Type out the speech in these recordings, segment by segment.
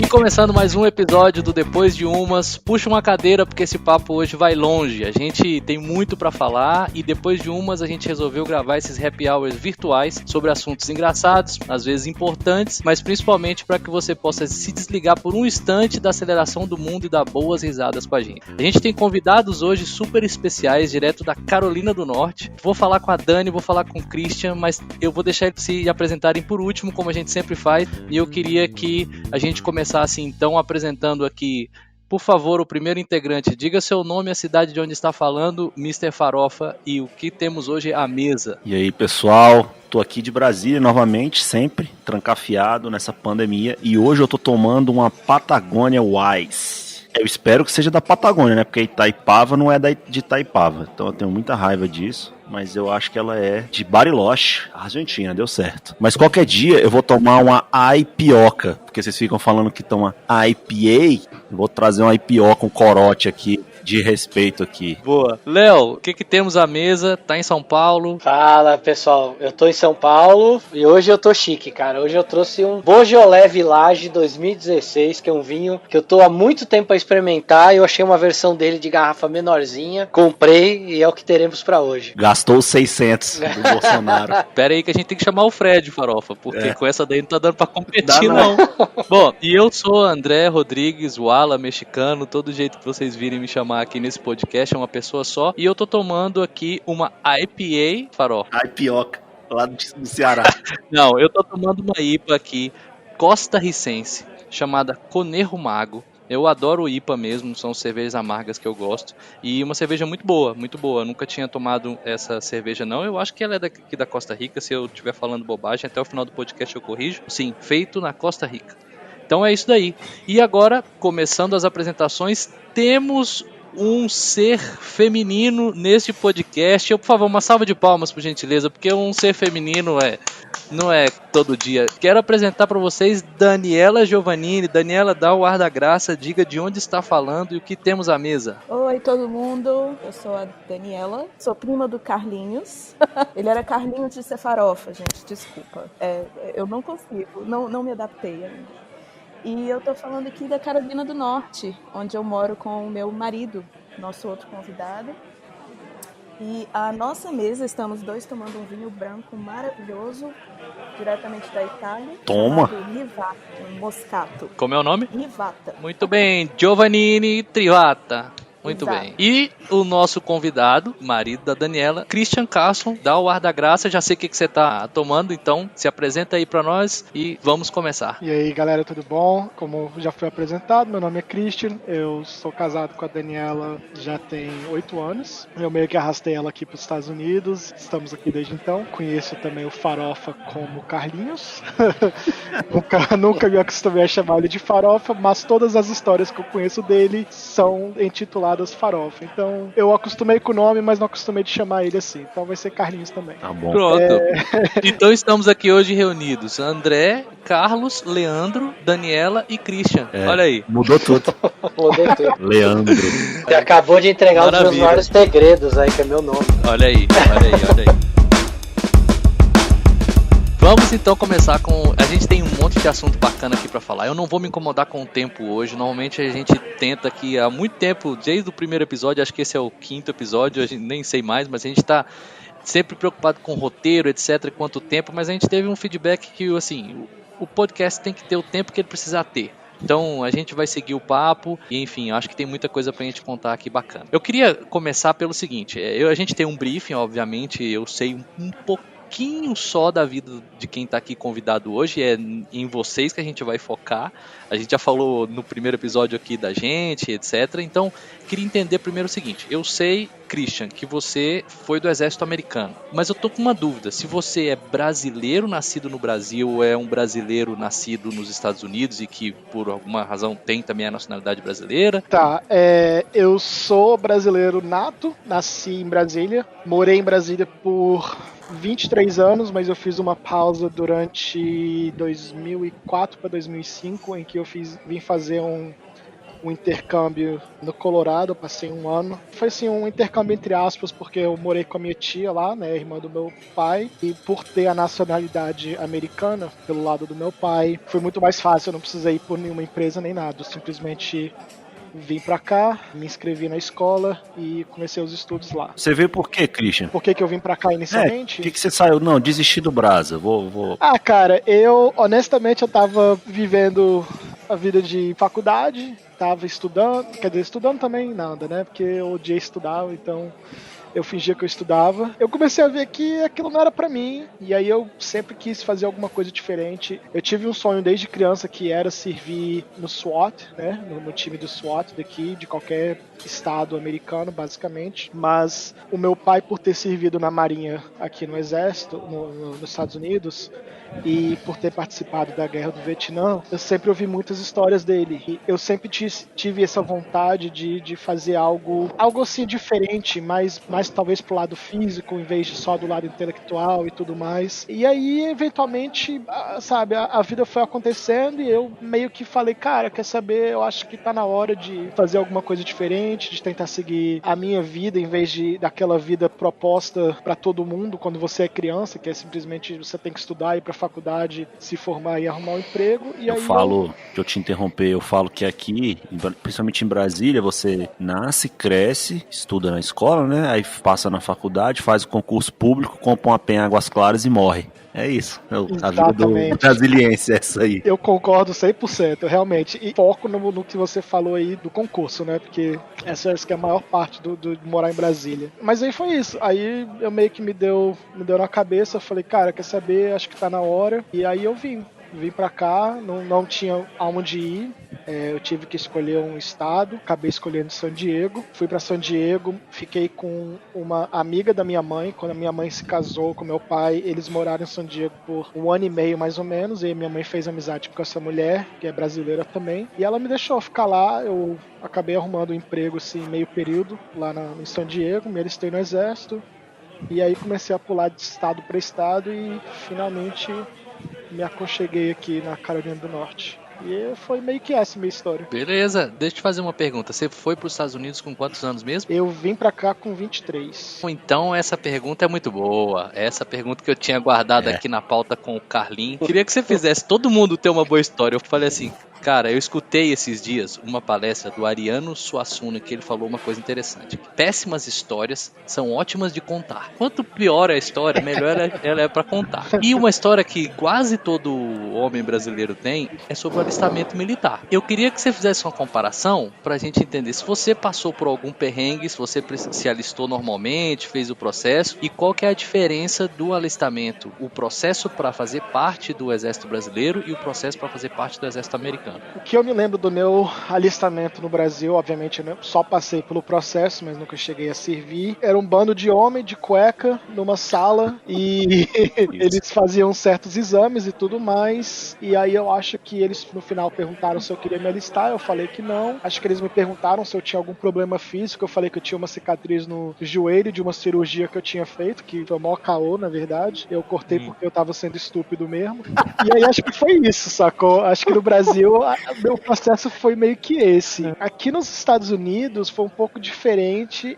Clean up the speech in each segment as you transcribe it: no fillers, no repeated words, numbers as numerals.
Começando mais um episódio do Depois de Umas. Puxa uma cadeira porque esse papo hoje vai longe. A gente tem muito pra falar e depois de umas a gente resolveu gravar esses happy hours virtuais sobre assuntos engraçados, às vezes importantes, mas principalmente para que você possa se desligar por um instante da aceleração do mundo e dar boas risadas com a gente. A gente tem convidados hoje super especiais, direto da Carolina do Norte. Vou falar com a Dani, vou falar com o Christian, mas eu vou deixar eles se apresentarem por último, como a gente sempre faz, e eu queria que a gente começasse então apresentando aqui, por favor, o primeiro integrante. Diga seu nome, a cidade de onde está falando, Mr. Farofa, e o que temos hoje à mesa. E aí, pessoal, tô aqui de Brasília novamente, sempre trancafiado nessa pandemia, e hoje eu tô tomando uma Patagônia Wise. Eu espero que seja da Patagônia, né? Porque Itaipava não é de Itaipava, então eu tenho muita raiva disso. Mas eu acho que ela é de Bariloche, Argentina, deu certo. Mas qualquer dia eu vou tomar uma aipioca, porque vocês ficam falando que toma IPA, eu vou trazer uma aipioca, um corote aqui, de respeito aqui. Boa. Léo, o que temos à mesa? Tá em São Paulo? Fala, pessoal. Eu tô em São Paulo e hoje eu tô chique, cara. Hoje eu trouxe um Beaujolais Village 2016, que é um vinho que eu tô há muito tempo a experimentar. Eu achei uma versão dele de garrafa menorzinha, comprei e é o que teremos pra hoje. Gastou 600 do Bolsonaro. Pera aí que a gente tem que chamar o Fred, Farofa, porque com essa daí não tá dando pra competir, não. Bom, e eu sou André Rodrigues, Wala, mexicano, todo jeito que vocês virem me chamar aqui nesse podcast é uma pessoa só, e eu tô tomando aqui uma IPA, Farofa. Aipioca, lá do Ceará. Não, eu tô tomando uma IPA aqui, costarricense, chamada Conejo Mago. Eu adoro o IPA mesmo, são cervejas amargas que eu gosto. E uma cerveja muito boa, muito boa. Eu nunca tinha tomado essa cerveja não. Eu acho que ela é daqui da Costa Rica, se eu estiver falando bobagem, até o final do podcast eu corrijo. Sim, feito na Costa Rica. Então é isso daí. E agora, começando as apresentações, temos um ser feminino neste podcast. Eu, por favor, uma salva de palmas, por gentileza, porque um ser feminino não é todo dia. Quero apresentar para vocês Daniela Giovannini. Daniela, dá o ar da graça, diga de onde está falando e o que temos à mesa. Oi, todo mundo. Eu sou a Daniela, sou prima do Carlinhos. Ele era Carlinhos de ser Farofa, gente, desculpa. Eu não consigo, não me adaptei ainda. E eu tô falando aqui da Carolina do Norte, onde eu moro com o meu marido, nosso outro convidado. E à nossa mesa estamos dois tomando um vinho branco maravilhoso, diretamente da Itália. Toma! Rivata, Moscato. Como é o nome? Rivata. Muito bem, Giovannini Trivata. Muito Exato. bem. E o nosso convidado, marido da Daniela, Christian Carlson, dá o ar da graça. Já sei o que você tá tomando, então se apresenta aí pra nós e vamos começar. E aí, galera, tudo bom? Como já foi apresentado, meu nome é Christian, eu sou casado com a Daniela já tem 8 anos. Eu meio que arrastei ela aqui para os Estados Unidos, estamos aqui desde então. Conheço também o Farofa como Carlinhos. nunca me acostumei a chamar ele de Farofa, mas todas as histórias que eu conheço dele são intituladas Farofa. Então, eu acostumei com o nome, mas não acostumei de chamar ele assim. Então vai ser Carlinhos também. Tá bom. Pronto. Então estamos aqui hoje reunidos. André, Carlos, Leandro, Daniela e Christian. Olha aí. Mudou tudo. Mudou tudo. Leandro. Você acabou de entregar um dos meus Maravilha. maiores segredos aí, que é meu nome. Olha aí. Vamos então começar com... A gente tem um monte de assunto bacana aqui pra falar. Eu não vou me incomodar com o tempo hoje. Normalmente a gente tenta aqui há muito tempo, desde o primeiro episódio, acho que esse é o 5º episódio, a gente nem sei mais, mas a gente tá sempre preocupado com o roteiro, etc, quanto tempo, mas a gente teve um feedback que, assim, o podcast tem que ter o tempo que ele precisar ter. Então a gente vai seguir o papo e, enfim, acho que tem muita coisa pra gente contar aqui bacana. Eu queria começar pelo seguinte, a gente tem um briefing, obviamente, eu sei um pouquinho só da vida de quem tá aqui convidado hoje, é em vocês que a gente vai focar. A gente já falou no primeiro episódio aqui da gente, etc. Então, queria entender primeiro o seguinte, eu sei, Christian, que você foi do exército americano, mas eu tô com uma dúvida, se você é brasileiro nascido no Brasil ou é um brasileiro nascido nos Estados Unidos e que por alguma razão tem também a nacionalidade brasileira. Tá, eu sou brasileiro nato, nasci em Brasília, morei em Brasília por 23 anos, mas eu fiz uma pausa durante 2004 para 2005, em que eu vim fazer um um intercâmbio no Colorado, eu passei um ano. Foi assim, um intercâmbio entre aspas, porque eu morei com a minha tia lá, né, irmã do meu pai, e por ter a nacionalidade americana pelo lado do meu pai, foi muito mais fácil, eu não precisei ir por nenhuma empresa nem nada, eu simplesmente vim pra cá, me inscrevi na escola e comecei os estudos lá. Você veio por quê, Christian? Por que eu vim pra cá inicialmente? Por que você saiu? Não, desisti do Brasa. Vou. Ah, cara, honestamente eu tava vivendo a vida de faculdade, tava estudando, quer dizer, estudando também nada, né? Porque eu odiei estudar, então eu fingia que eu estudava. Eu comecei a ver que aquilo não era pra mim, e aí eu sempre quis fazer alguma coisa diferente. Eu tive um sonho desde criança que era servir no SWAT, né? No time do SWAT daqui, de qualquer estado americano, basicamente. Mas o meu pai, por ter servido na Marinha aqui no Exército, nos Estados Unidos, e por ter participado da Guerra do Vietnã, eu sempre ouvi muitas histórias dele. E eu sempre tive essa vontade de fazer algo assim diferente, mais talvez pro lado físico, em vez de só do lado intelectual e tudo mais. E aí, eventualmente, sabe, a vida foi acontecendo e eu meio que falei, cara, quer saber, eu acho que tá na hora de fazer alguma coisa diferente, de tentar seguir a minha vida, em vez daquela vida proposta pra todo mundo quando você é criança, que é simplesmente você tem que estudar e ir pra faculdade, se formar e arrumar um emprego. E aí eu te interromper, eu falo que aqui, principalmente em Brasília, você nasce, cresce, estuda na escola, né? Aí passa na faculdade, faz o concurso público, compra uma penha Águas Claras e morre. É isso. A vida do brasiliense é essa aí. Eu concordo 100%, realmente. E foco no que você falou aí do concurso, né? Porque essa que é a maior parte de morar em Brasília. Mas aí foi isso. Aí eu meio que me deu na cabeça. Eu falei, cara, quer saber? Acho que tá na hora. E aí eu vim pra cá, não tinha aonde ir, eu tive que escolher um estado, acabei escolhendo San Diego, fui pra San Diego, fiquei com uma amiga da minha mãe, quando a minha mãe se casou com meu pai, eles moraram em San Diego por 1 ano e meio mais ou menos, e minha mãe fez amizade com essa mulher, que é brasileira também, e ela me deixou ficar lá, eu acabei arrumando um emprego assim, meio período, lá em San Diego, me alistei no exército, e aí comecei a pular de estado para estado e finalmente me aconcheguei aqui na Carolina do Norte. E foi meio que essa a minha história. Beleza, deixa eu te fazer uma pergunta. Você foi para os Estados Unidos com quantos anos mesmo? Eu vim pra cá com 23. Então essa pergunta é muito boa. Essa pergunta que eu tinha guardado aqui na pauta com o Carlinhos. Queria que você fizesse todo mundo ter uma boa história. Eu falei assim, cara, eu escutei esses dias uma palestra do Ariano Suassuna que ele falou uma coisa interessante. Péssimas histórias são ótimas de contar. Quanto pior é a história, melhor ela é para contar. E uma história que quase todo homem brasileiro tem é sobre o alistamento militar. Eu queria que você fizesse uma comparação pra gente entender se você passou por algum perrengue, se você se alistou normalmente, fez o processo, e qual que é a diferença do alistamento, o processo para fazer parte do Exército Brasileiro e o processo para fazer parte do Exército Americano. O que eu me lembro do meu alistamento no Brasil, obviamente eu só passei pelo processo, mas nunca cheguei a servir, era um bando de homem de cueca numa sala e eles faziam certos exames e tudo mais, e aí eu acho que eles no final perguntaram se eu queria me alistar, eu falei que não. Acho que eles me perguntaram se eu tinha algum problema físico, eu falei que eu tinha uma cicatriz no joelho de uma cirurgia que eu tinha feito, que foi o maior caô, na verdade. Eu cortei porque eu tava sendo estúpido mesmo. E aí acho que foi isso, sacou? Acho que no Brasil meu processo foi meio que esse. Aqui nos Estados Unidos foi um pouco diferente.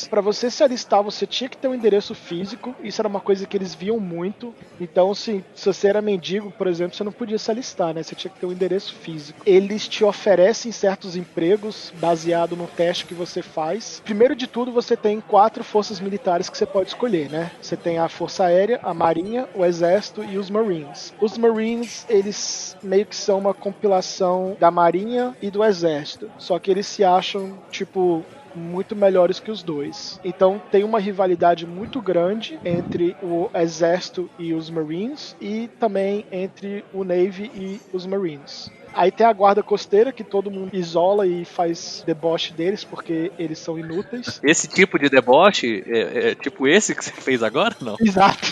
Pra você se alistar, você tinha que ter um endereço físico. Isso era uma coisa que eles viam muito. Então, assim, se você era mendigo, por exemplo, você não podia se alistar, né? Você tinha que ter um endereço físico. Eles te oferecem certos empregos baseado no teste que você faz. Primeiro de tudo, você tem 4 forças militares que você pode escolher, né? Você tem a Força Aérea, a Marinha, o Exército e os Marines. Os Marines, eles meio que são uma compilação da Marinha e do Exército. Só que eles se acham, tipo, muito melhores que os dois. Então tem uma rivalidade muito grande entre o Exército e os Marines e também entre o Navy e os Marines. Aí tem a guarda costeira, que todo mundo isola e faz deboche deles, porque eles são inúteis. Esse tipo de deboche é tipo esse que você fez agora, não? Exato.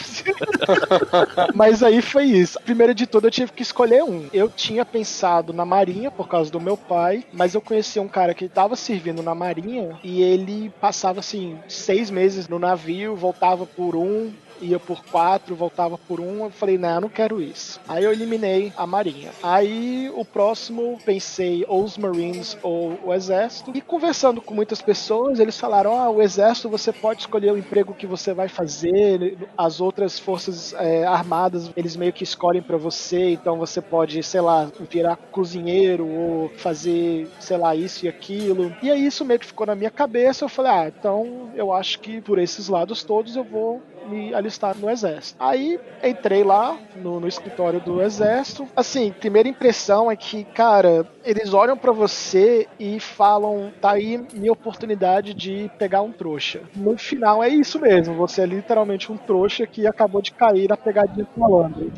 Mas aí foi isso. Primeiro de tudo, eu tive que escolher um. Eu tinha pensado na Marinha, por causa do meu pai, mas eu conhecia um cara que estava servindo na Marinha, e ele passava, assim, 6 meses no navio, voltava por 1, ia por 4, voltava por 1. Eu falei, não, eu não quero isso. Aí eu eliminei a Marinha. Aí o próximo, pensei ou os Marines ou o Exército. E conversando com muitas pessoas, eles falaram, o Exército você pode escolher o emprego que você vai fazer, as outras forças armadas, eles meio que escolhem pra você, então você pode, sei lá, virar cozinheiro ou fazer, sei lá, isso e aquilo. E aí isso meio que ficou na minha cabeça, eu falei, então eu acho que por esses lados todos eu vou me alistar no Exército. Aí entrei lá no escritório do Exército. Assim, primeira impressão é que, cara, eles olham pra você e falam, tá aí minha oportunidade de pegar um trouxa. No final é isso mesmo, você é literalmente um trouxa que acabou de cair na pegadinha do malandro.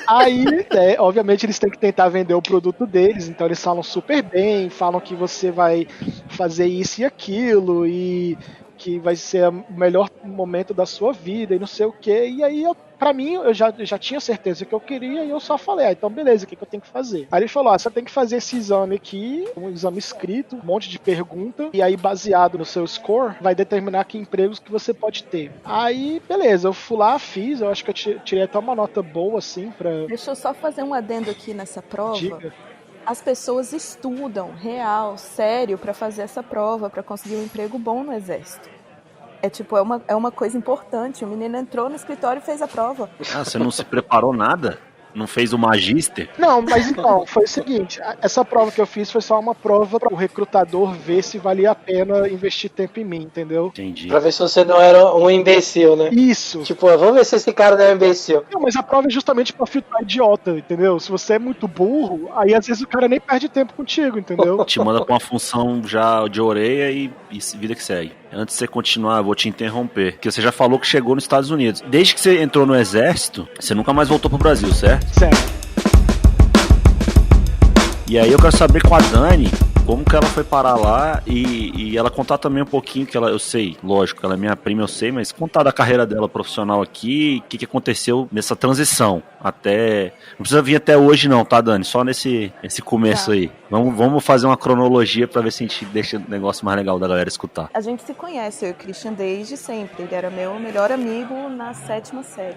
Aí, obviamente, eles têm que tentar vender o produto deles, então eles falam super bem, falam que você vai fazer isso e aquilo, e que vai ser o melhor momento da sua vida, e não sei o que. E aí, pra mim, eu já tinha certeza que eu queria, e eu só falei, então beleza, o que eu tenho que fazer? Aí ele falou, você tem que fazer esse exame aqui, um exame escrito, um monte de pergunta, e aí baseado no seu score, vai determinar que empregos que você pode ter. Aí, beleza, eu fui lá, fiz, eu acho que eu tirei até uma nota boa, assim, pra... Deixa eu só fazer um adendo aqui nessa prova. Diga. As pessoas estudam, real, sério, pra fazer essa prova, pra conseguir um emprego bom no Exército. É uma coisa importante. O menino entrou no escritório e fez a prova. Você não se preparou nada? Não fez o Magister? Não, mas então, foi o seguinte, essa prova que eu fiz foi só uma prova para o recrutador ver se valia a pena investir tempo em mim, entendeu? Entendi. Pra ver se você não era um imbecil, né? Isso. Tipo, vamos ver se esse cara não é um imbecil. Não, mas a prova é justamente pra filtrar idiota, entendeu? Se você é muito burro, aí às vezes o cara nem perde tempo contigo, entendeu? Te manda pra uma função já de orelha e vida que segue. Antes de você continuar, eu vou te interromper. Porque você já falou que chegou nos Estados Unidos. Desde que você entrou no Exército, você nunca mais voltou pro Brasil, certo? Certo. E aí eu quero saber com a Dani, como que ela foi parar lá e ela contar também um pouquinho, que eu sei, lógico, ela é minha prima, eu sei, mas contar da carreira dela profissional aqui, o que aconteceu nessa transição, até... Não precisa vir até hoje não, tá, Dani? Só nesse começo aí. Vamos fazer uma cronologia pra ver se a gente deixa o negócio mais legal da galera escutar. A gente se conhece, eu e o Christian, desde sempre. Ele era meu melhor amigo na 7ª série.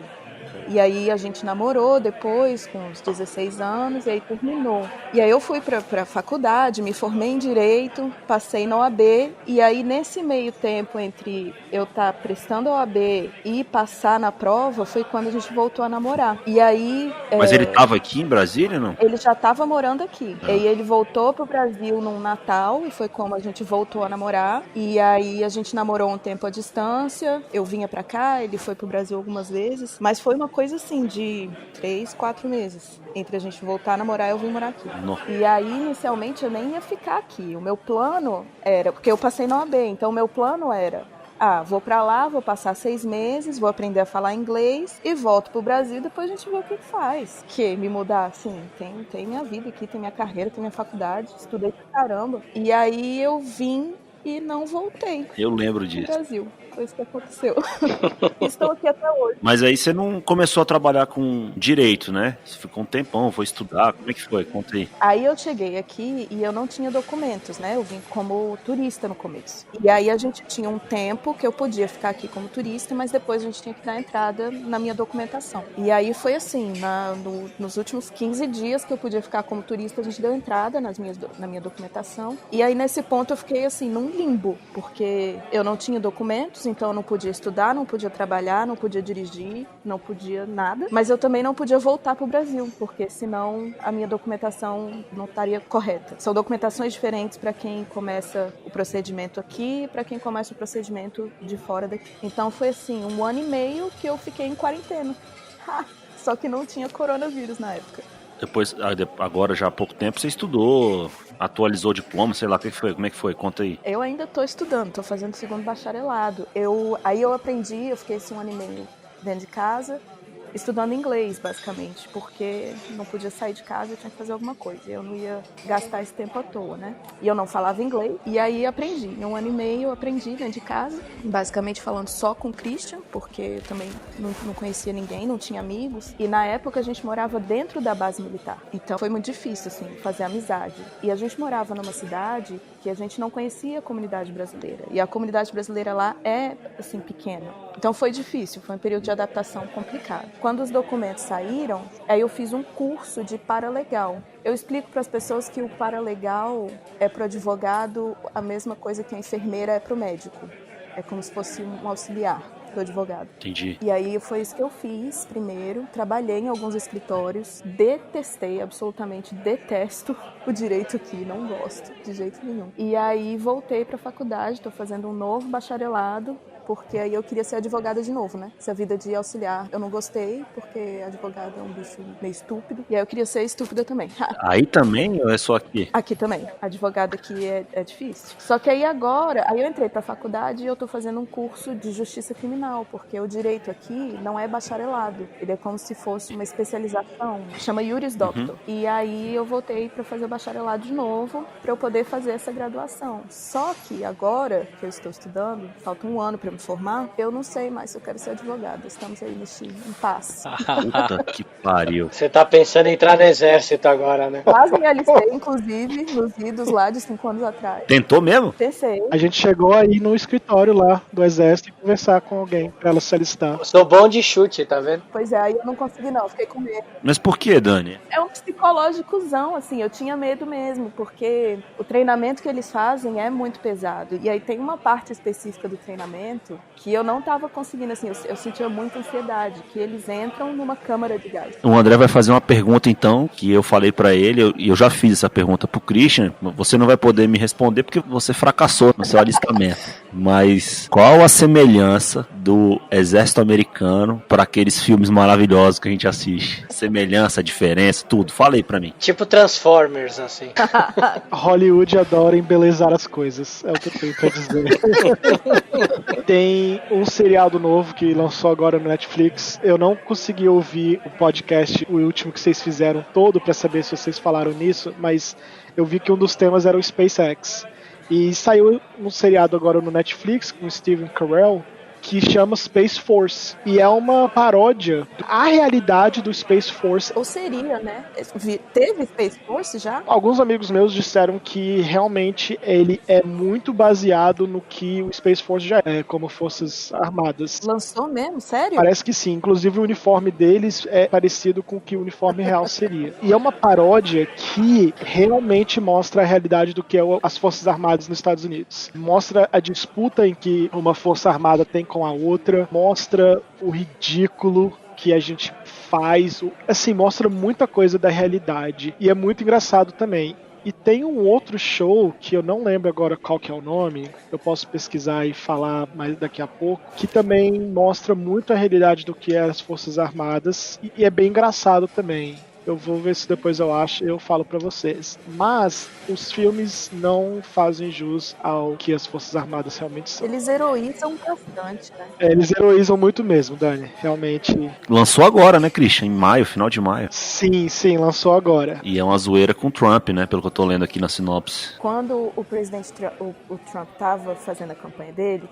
E aí a gente namorou depois, com uns 16 anos, e aí terminou. E aí eu fui pra faculdade, me formei em Direito, passei na OAB, e aí nesse meio tempo entre eu estar prestando a OAB e passar na prova, foi quando a gente voltou a namorar. E aí... Mas ele tava aqui em Brasília, não? Ele já estava morando aqui. E aí ele voltou pro Brasil num Natal, e foi como a gente voltou a namorar. E aí a gente namorou um tempo à distância, eu vinha pra cá, ele foi pro Brasil algumas vezes, mas foi uma coisa assim de 3, 4 meses entre a gente voltar a namorar e eu vim morar aqui. E aí inicialmente eu nem ia ficar aqui. O meu plano era, porque eu passei na OAB, então o meu plano era, vou pra lá, vou passar 6 meses, vou aprender a falar inglês e volto pro Brasil e depois a gente vê o que faz. Que me mudar, assim, tem minha vida aqui, tem minha carreira, tem minha faculdade, estudei pra caramba. E aí eu vim e não voltei. Eu lembro disso. Pro Brasil. Foi isso que aconteceu. Estou aqui até hoje. Mas aí você não começou a trabalhar com direito, né? Você ficou um tempão, foi estudar, como é que foi? Conta aí. Aí eu cheguei aqui e eu não tinha documentos, né? Eu vim como turista no começo. E aí a gente tinha um tempo que eu podia ficar aqui como turista, mas depois a gente tinha que dar entrada na minha documentação. E aí foi assim, nos últimos 15 dias que eu podia ficar como turista, a gente deu entrada na minha documentação. E aí nesse ponto eu fiquei assim, num limbo, porque eu não tinha documentos, então eu não podia estudar, não podia trabalhar, não podia dirigir, não podia nada. Mas eu também não podia voltar para o Brasil, porque senão a minha documentação não estaria correta. São documentações diferentes para quem começa o procedimento aqui e para quem começa o procedimento de fora daqui. Então foi assim, 1 ano e meio que eu fiquei em quarentena. Só que não tinha coronavírus na época. Depois, agora já há pouco tempo, você estudou, atualizou o diploma, sei lá, o que foi? Como é que foi? Conta aí. Eu ainda estou estudando, estou fazendo 2º bacharelado. Aí eu aprendi, eu fiquei esse 1 ano e meio dentro de casa, estudando inglês, basicamente, porque não podia sair de casa, eu tinha que fazer alguma coisa. Eu não ia gastar esse tempo à toa, né? E eu não falava inglês, e aí aprendi. Em 1 ano e meio eu aprendi dentro de casa, basicamente falando só com o Christian, porque eu também não conhecia ninguém, não tinha amigos. E na época a gente morava dentro da base militar. Então foi muito difícil, assim, fazer amizade. E a gente morava numa cidade que a gente não conhecia a comunidade brasileira. E a comunidade brasileira lá é, assim, pequena. Então foi difícil, foi um período de adaptação complicado. Quando os documentos saíram, aí eu fiz um curso de paralegal. Eu explico para as pessoas que o paralegal é para o advogado a mesma coisa que a enfermeira é para o médico. É como se fosse um auxiliar do advogado. Entendi. E aí foi isso que eu fiz primeiro. Trabalhei em alguns escritórios, detestei, absolutamente detesto o direito aqui, não gosto de jeito nenhum. E aí voltei para a faculdade, estou fazendo um novo bacharelado, porque aí eu queria ser advogada de novo, né? Essa vida de auxiliar eu não gostei, porque advogado é um bicho meio estúpido. E aí eu queria ser estúpida também. Aí também ou é só aqui? Aqui também. Advogado aqui é difícil. Só que aí agora, aí eu entrei pra faculdade e eu tô fazendo um curso de justiça criminal, porque o direito aqui não é bacharelado. Ele é como se fosse uma especialização. Chama Juris Doctor. E aí eu voltei pra fazer o bacharelado de novo, pra eu poder fazer essa graduação. Só que agora que eu estou estudando, falta um ano pra eu me formar, eu não sei mais se eu quero ser advogada. Estamos aí nesse impasse. Puta que pariu. Você tá pensando em entrar no exército agora, né? Quase me alistei, inclusive, nos idos lá de 5 anos atrás. Tentou mesmo? Pensei. A gente chegou aí no escritório lá do exército e conversar com alguém pra ela se alistar. Eu sou bom de chute, tá vendo? Pois é, aí eu não consegui não, fiquei com medo. Mas por que, Dani? É um psicológicozão, assim, eu tinha medo mesmo, porque o treinamento que eles fazem é muito pesado. E aí tem uma parte específica do treinamento que eu não tava conseguindo, assim, eu sentia muita ansiedade, que eles entram numa câmara de gás. O André vai fazer uma pergunta, então, que eu falei pra ele, e eu já fiz essa pergunta pro Christian. Você não vai poder me responder porque você fracassou no seu alistamento. Mas qual a semelhança do exército americano para aqueles filmes maravilhosos que a gente assiste? Semelhança, diferença, tudo. Fala aí pra mim. Tipo Transformers, assim. Hollywood adora embelezar as coisas, é o que eu tenho pra dizer. Tem um seriado novo que lançou agora no Netflix. Eu não consegui ouvir o podcast, o último que vocês fizeram todo, pra saber se vocês falaram nisso, mas eu vi que um dos temas era o SpaceX. E saiu um seriado agora no Netflix com o Steve Carell, que chama Space Force. E é uma paródia à realidade do Space Force. Ou seria, né? Teve Space Force já? Alguns amigos meus disseram que realmente ele é muito baseado no que o Space Force já é, como Forças Armadas. Lançou mesmo? Sério? Parece que sim. Inclusive o uniforme deles é parecido com o que o uniforme real seria. E é uma paródia que realmente mostra a realidade do que é as Forças Armadas nos Estados Unidos. Mostra a disputa em que uma Força Armada tem com a outra, mostra o ridículo que a gente faz, assim, mostra muita coisa da realidade, e é muito engraçado também. E tem um outro show, que eu não lembro agora qual que é o nome, eu posso pesquisar e falar mais daqui a pouco, que também mostra muito a realidade do que é as Forças Armadas, e é bem engraçado também. Eu vou ver se depois eu acho e eu falo pra vocês. Mas os filmes não fazem jus ao que as Forças Armadas realmente são. Eles heroizam bastante, né? Eles heroizam muito mesmo, Dani. Realmente. Lançou agora, né, Christian? Em maio, final de maio. Sim, lançou agora. E é uma zoeira com o Trump, né? Pelo que eu tô lendo aqui na sinopse. Quando o presidente o Trump tava fazendo a campanha dele,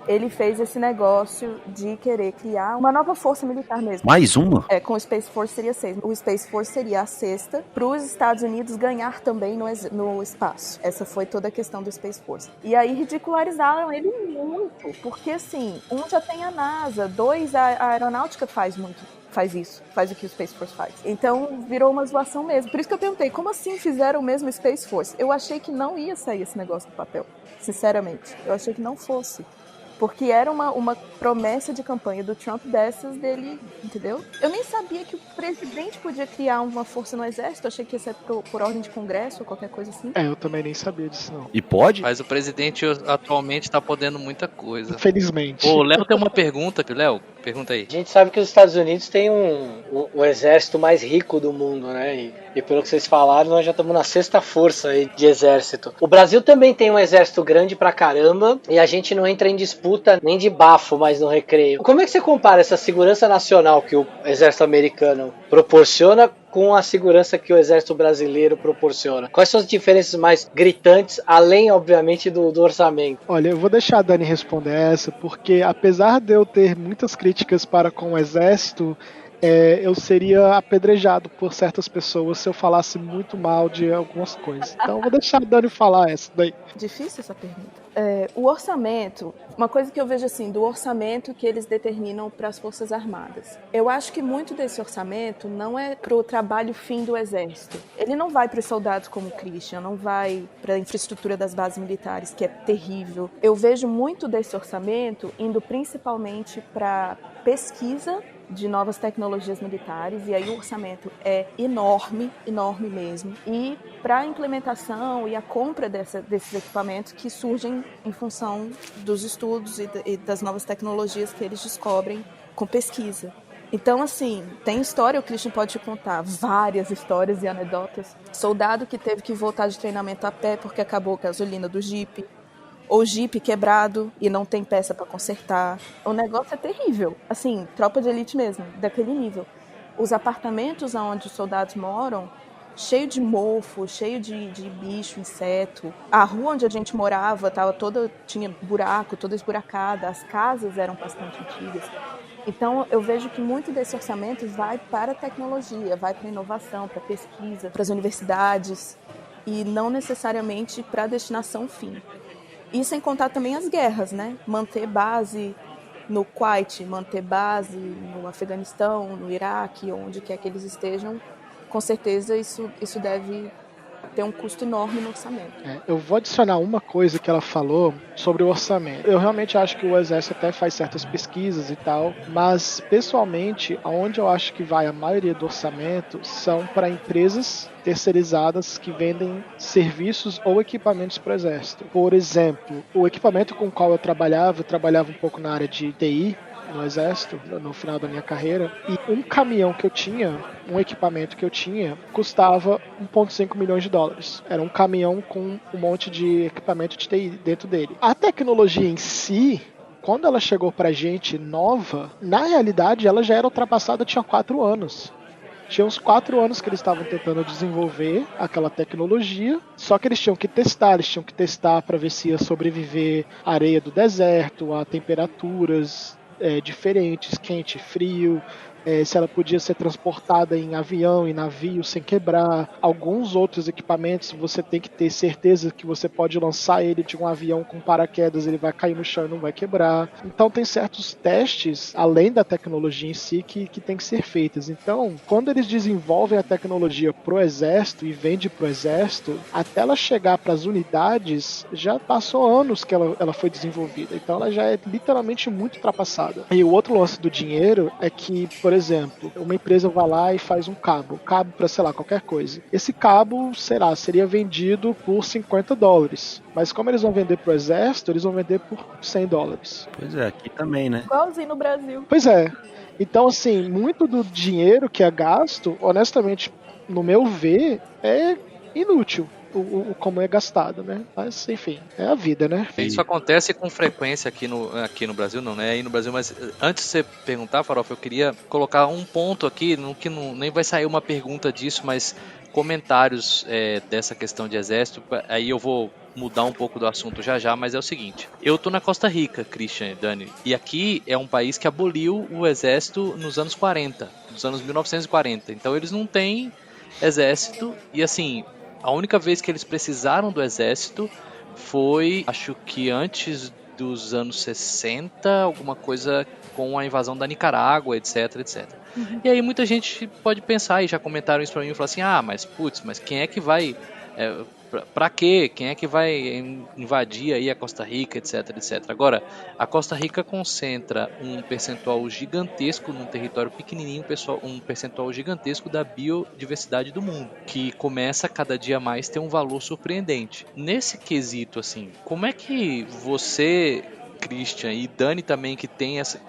ele fez esse negócio de querer criar uma nova força militar mesmo. Mais uma? Com o Space Force seria 6. O Space Force seria a 6ª para os Estados Unidos ganhar também no espaço. Essa foi toda a questão do Space Force. E aí ridicularizaram ele muito, porque assim, já tem a NASA, 2 a aeronáutica faz isso, faz o que o Space Force faz. Então virou uma zoação mesmo. Por isso que eu perguntei, como assim fizeram o mesmo Space Force? Eu achei que não ia sair esse negócio do papel, sinceramente. Eu achei que não fosse. Porque era uma promessa de campanha do Trump dessas dele, entendeu? Eu nem sabia que o presidente podia criar uma força no exército. Eu achei que ia ser por ordem de congresso ou qualquer coisa assim. Eu também nem sabia disso, não. E pode? Mas o presidente atualmente tá podendo muita coisa. Infelizmente. O Léo tem uma pergunta, Léo. Pergunta aí. A gente sabe que os Estados Unidos têm o exército mais rico do mundo, né? E pelo que vocês falaram, nós já estamos na 6ª força aí de exército. O Brasil também tem um exército grande pra caramba e a gente não entra em disputa nem de bafo mais no recreio. Como é que você compara essa segurança nacional que o exército americano proporciona com a segurança que o exército brasileiro proporciona? Quais são as diferenças mais gritantes, além, obviamente, do orçamento? Olha, eu vou deixar a Dani responder essa, porque apesar de eu ter muitas críticas para com o exército, eu seria apedrejado por certas pessoas se eu falasse muito mal de algumas coisas. Então eu vou deixar a Dani falar essa daí. Difícil essa pergunta. O orçamento, uma coisa que eu vejo assim, do orçamento que eles determinam para as Forças Armadas. Eu acho que muito desse orçamento não é para o trabalho fim do Exército. Ele não vai para os soldados como o Christian, não vai para a infraestrutura das bases militares, que é terrível. Eu vejo muito desse orçamento indo principalmente para pesquisa de novas tecnologias militares, e aí o orçamento é enorme, enorme mesmo, e para a implementação e a compra desses equipamentos que surgem em função dos estudos e das novas tecnologias que eles descobrem com pesquisa. Então, assim, tem história, o Christian pode te contar várias histórias e anedotas. Soldado que teve que voltar de treinamento a pé porque acabou a gasolina do Jeep, ou Jeep quebrado e não tem peça para consertar. O negócio é terrível. Assim, tropa de elite mesmo, daquele nível. Os apartamentos onde os soldados moram, cheio de mofo, cheio de bicho, inseto. A rua onde a gente morava tinha buraco, toda esburacada. As casas eram bastante antigas. Então, eu vejo que muito desse orçamento vai para a tecnologia, vai para a inovação, para a pesquisa, para as universidades, e não necessariamente para a destinação fim. E sem contar também as guerras, né? Manter base no Kuwait, manter base no Afeganistão, no Iraque, onde quer que eles estejam, com certeza isso deve ter um custo enorme no orçamento. Eu vou adicionar uma coisa que ela falou sobre o orçamento. Eu realmente acho que o Exército até faz certas pesquisas e tal, mas pessoalmente, aonde eu acho que vai a maioria do orçamento são para empresas terceirizadas que vendem serviços ou equipamentos para o Exército. Por exemplo, o equipamento com o qual eu trabalhava um pouco na área de TI, no Exército, no final da minha carreira, e um caminhão que eu tinha, um equipamento que eu tinha, custava 1,5 milhões de dólares. Era um caminhão com um monte de equipamento de TI dentro dele. A tecnologia em si, quando ela chegou pra gente nova, na realidade ela já era ultrapassada, tinha 4 anos. Tinha uns 4 anos que eles estavam tentando desenvolver aquela tecnologia, só que eles tinham que testar para ver se ia sobreviver à areia do deserto, a temperaturas diferentes, quente, frio, se ela podia ser transportada em avião e navio sem quebrar. Alguns outros equipamentos você tem que ter certeza que você pode lançar ele de um avião com paraquedas, ele vai cair no chão e não vai quebrar. Então tem certos testes, além da tecnologia em si, que tem que ser feitas. Então, quando eles desenvolvem a tecnologia pro Exército e vendem pro Exército, até ela chegar para as unidades, já passou anos que ela foi desenvolvida. Então ela já é literalmente muito ultrapassada. E o outro lance do dinheiro é que, por exemplo, uma empresa vai lá e faz um cabo para, sei lá, qualquer coisa. Esse cabo, sei lá, seria vendido por $50. Mas como eles vão vender pro Exército, eles vão vender por $100. Pois é, aqui também, né? Igualzinho no Brasil. Pois é. Então, assim, muito do dinheiro que é gasto, honestamente, no meu ver, é inútil. Como é gastado, né? Mas, enfim, é a vida, né? Isso acontece com frequência aqui no Brasil, não, né? Aí no Brasil, mas antes de você perguntar, Farofa, eu queria colocar um ponto aqui, nem vai sair uma pergunta disso, mas comentários dessa questão de exército, aí eu vou mudar um pouco do assunto já, mas é o seguinte, eu tô na Costa Rica, Christian e Dani, e aqui é um país que aboliu o exército nos anos 40, nos anos 1940, então eles não têm exército, e assim, a única vez que eles precisaram do exército foi, acho que antes dos anos 60, alguma coisa com a invasão da Nicarágua, etc. Uhum. E aí muita gente pode pensar, e já comentaram isso pra mim, e falar assim, mas quem é que vai... Pra quê? Quem é que vai invadir aí a Costa Rica, etc. Agora, a Costa Rica concentra um percentual gigantesco num território pequenininho, um percentual gigantesco da biodiversidade do mundo, que começa a cada dia mais ter um valor surpreendente. Nesse quesito, assim, como é que você, Christian, e Dani também, que